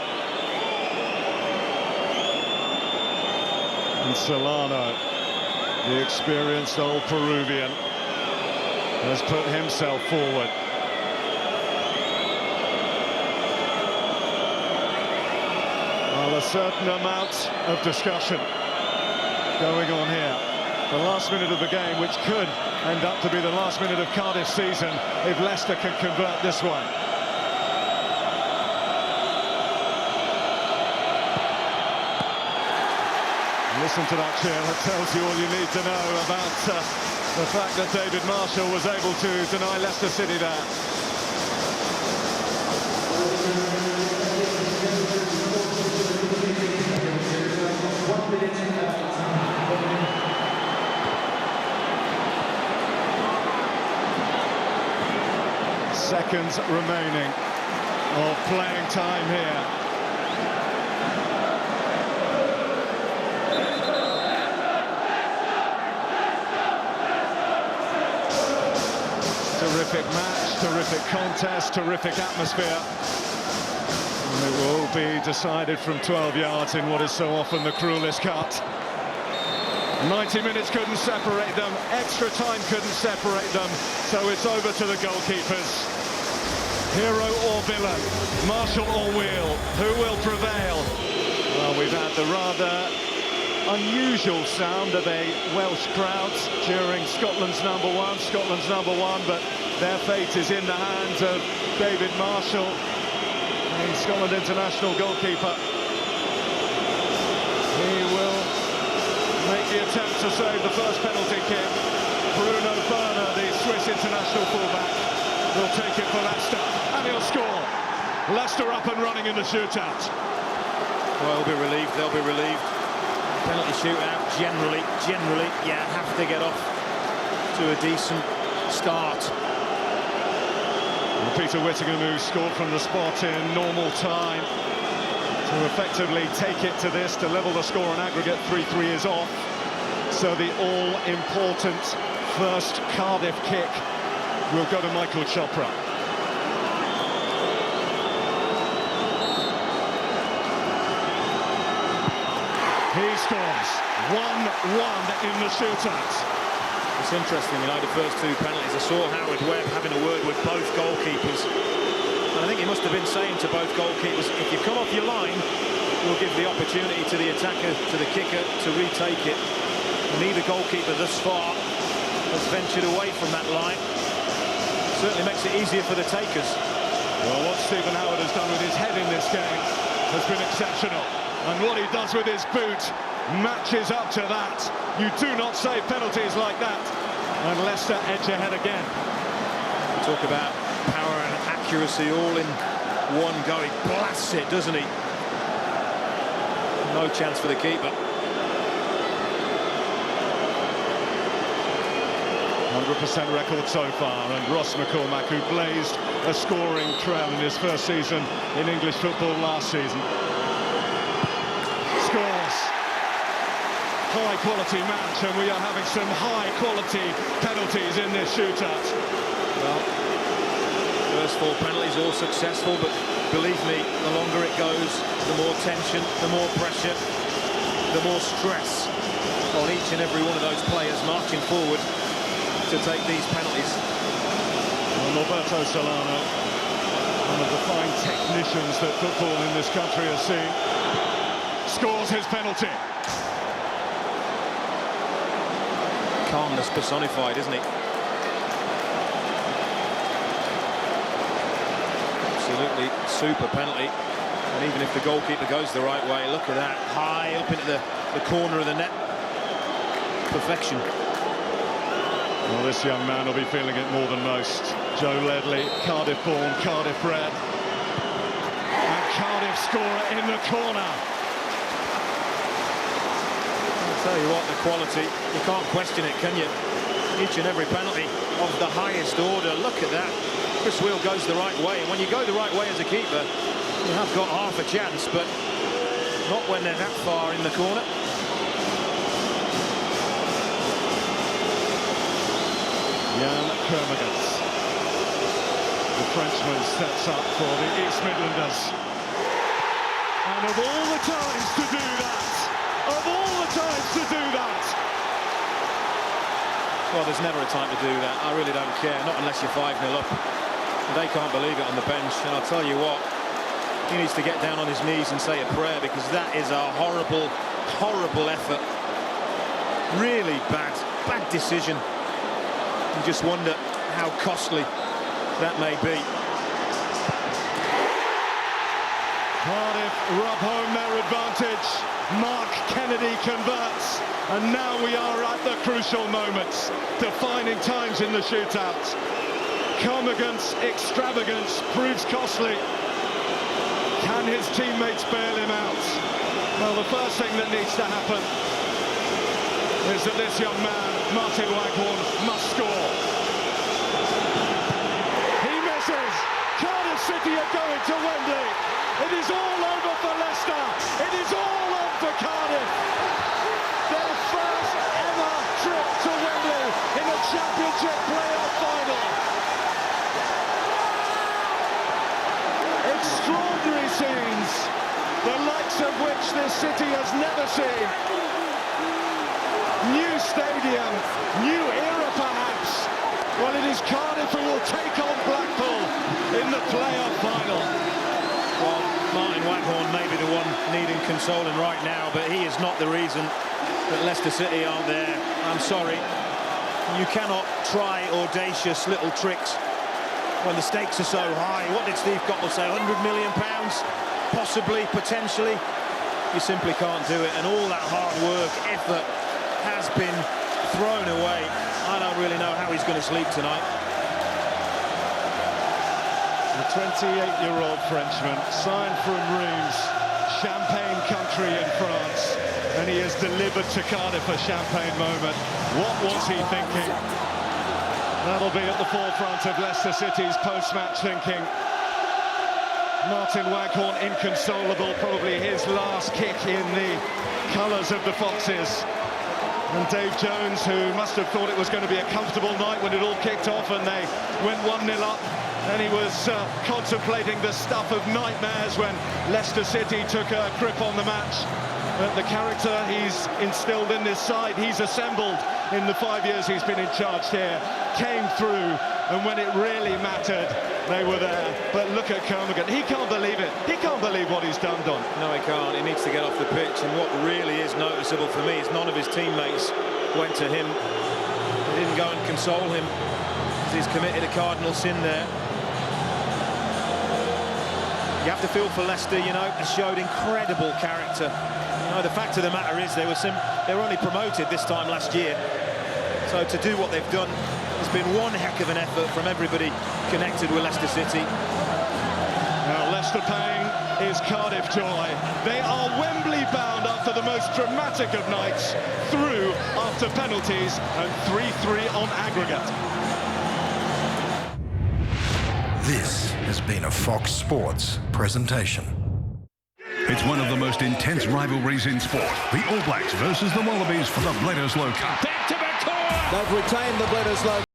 And Solano, the experienced old Peruvian, has put himself forward. A certain amount of discussion going on here. The last minute of the game, which could end up to be the last minute of Cardiff's season if Leicester can convert this one. Listen to that cheer, that tells you all you need to know about the fact that David Marshall was able to deny Leicester City that. Seconds remaining of playing time here. Terrific match, terrific contest, terrific atmosphere. And it will be decided from 12 yards in what is so often the cruelest cut. 90 minutes couldn't separate them, extra time couldn't separate them, so it's over to the goalkeepers. Hero or villain, Marshall or Wheel, who will prevail? Well, we've had the rather unusual sound of a Welsh crowd cheering Scotland's number one, but their fate is in the hands of David Marshall, the Scotland international goalkeeper. He will make the attempt to save the first penalty kick. Bruno Berner, the Swiss international fullback, will take it for Leicester, and he'll score. Leicester up and running in the shootout. Well, they'll be relieved, they'll be relieved. Penalty shootout, generally, you have to get off to a decent start. And Peter Whittingham, who scored from the spot in normal time, to effectively take it to this, to level the score on aggregate. 3-3 is off. So the all-important first Cardiff kick will go to Michael Chopra. He scores 1-1 in the shootout. It's interesting, you know, the first two penalties. I saw Howard Webb having a word with both goalkeepers. And I think he must have been saying to both goalkeepers, if you come off your line, we'll give the opportunity to the attacker, to the kicker, to retake it. And neither goalkeeper thus far has ventured away from that line. Certainly makes it easier for the takers. Well, what Stephen Howard has done with his head in this game has been exceptional. And what he does with his boot matches up to that. You do not save penalties like that. And Leicester edge ahead again. Talk about power and accuracy all in one go. He blasts it, doesn't he? No chance for the keeper. 100% record so far, and Ross McCormack, who blazed a scoring trail in his first season in English football last season, scores. High quality match, and we are having some high quality penalties in this shootout. Well, first four penalties all successful, but believe me, the longer it goes, the more tension, the more pressure, the more stress on each and every one of those players marching forward to take these penalties. Well, Roberto Solano, one of the fine technicians that football in this country has seen, scores his penalty. Calmness personified, isn't it? Absolutely super penalty. And even if the goalkeeper goes the right way, look at that, high up into the corner of the net. Perfection. Well, this young man will be feeling it more than most. Joe Ledley, Cardiff born, Cardiff bred. And Cardiff scorer in the corner. I'll tell you what, the quality, you can't question it, can you? Each and every penalty of the highest order. Look at that. Chris Wheel goes the right way. And when you go the right way as a keeper, you have got half a chance, but not when they're that far in the corner. Jan Kermagans. The Frenchman sets up for the East Midlanders. And of all the times to do that, of all the times to do that. Well, there's never a time to do that. I really don't care, not unless you're 5-0 up. They can't believe it on the bench, and I'll tell you what, he needs to get down on his knees and say a prayer, because that is a horrible, horrible effort. Really bad decision. You just wonder how costly that may be. Cardiff rub home their advantage. Mark Kennedy converts. And now we are at the crucial moments. Defining times in the shootout. Kermagans' extravagance proves costly. Can his teammates bail him out? Well, the first thing that needs to happen is that this young man, Martin Waghorn, must score. He misses. Cardiff City are going to Wembley. It is all over for Leicester. It is all on for Cardiff. Their first ever trip to Wembley in a Championship playoff final. Extraordinary scenes, the likes of which this city has never seen. New stadium, new era perhaps. Well, it is Cardiff who will take on Blackpool in the playoff final. Well, Martin Waghorn may be the one needing consoling right now, but he is not the reason that Leicester City aren't there. I'm sorry. You cannot try audacious little tricks when the stakes are so high. What did Steve Coppell say, £100 million? Possibly, potentially. You simply can't do it, and all that hard work, effort has been thrown away. I don't really know how he's going to sleep tonight. The 28-year-old Frenchman, signed from Reims, Champagne country in France, and he has delivered to Cardiff a champagne moment. What was he thinking? That'll be at the forefront of Leicester City's post-match thinking. Martin Waghorn inconsolable, probably his last kick in the colours of the Foxes. And Dave Jones, who must have thought it was going to be a comfortable night when it all kicked off and they went 1-0 up. And he was contemplating the stuff of nightmares when Leicester City took a grip on the match. at the character he's instilled in this side. He's assembled in the 5 years he's been in charge here, came through, and when it really mattered, they were there. But look at Kermorgant. He can't believe it. He can't believe what he's done, Don. No, he can't. He needs to get off the pitch. And what really is noticeable for me is none of his teammates went to him. They didn't go and console him, because he's committed a cardinal sin there. You have to feel for Leicester, you know, they showed incredible character. You know, the fact of the matter is they were only promoted this time last year. So to do what they've done, it's been one heck of an effort from everybody connected with Leicester City. Now Leicester paying is Cardiff joy. They are Wembley bound after the most dramatic of nights, through after penalties and 3-3 on aggregate. This has been a Fox Sports presentation. It's one of the most intense rivalries in sport. The All Blacks versus the Wallabies for the Bledisloe Cup. Back to Bacoor! They've retained the Bledisloe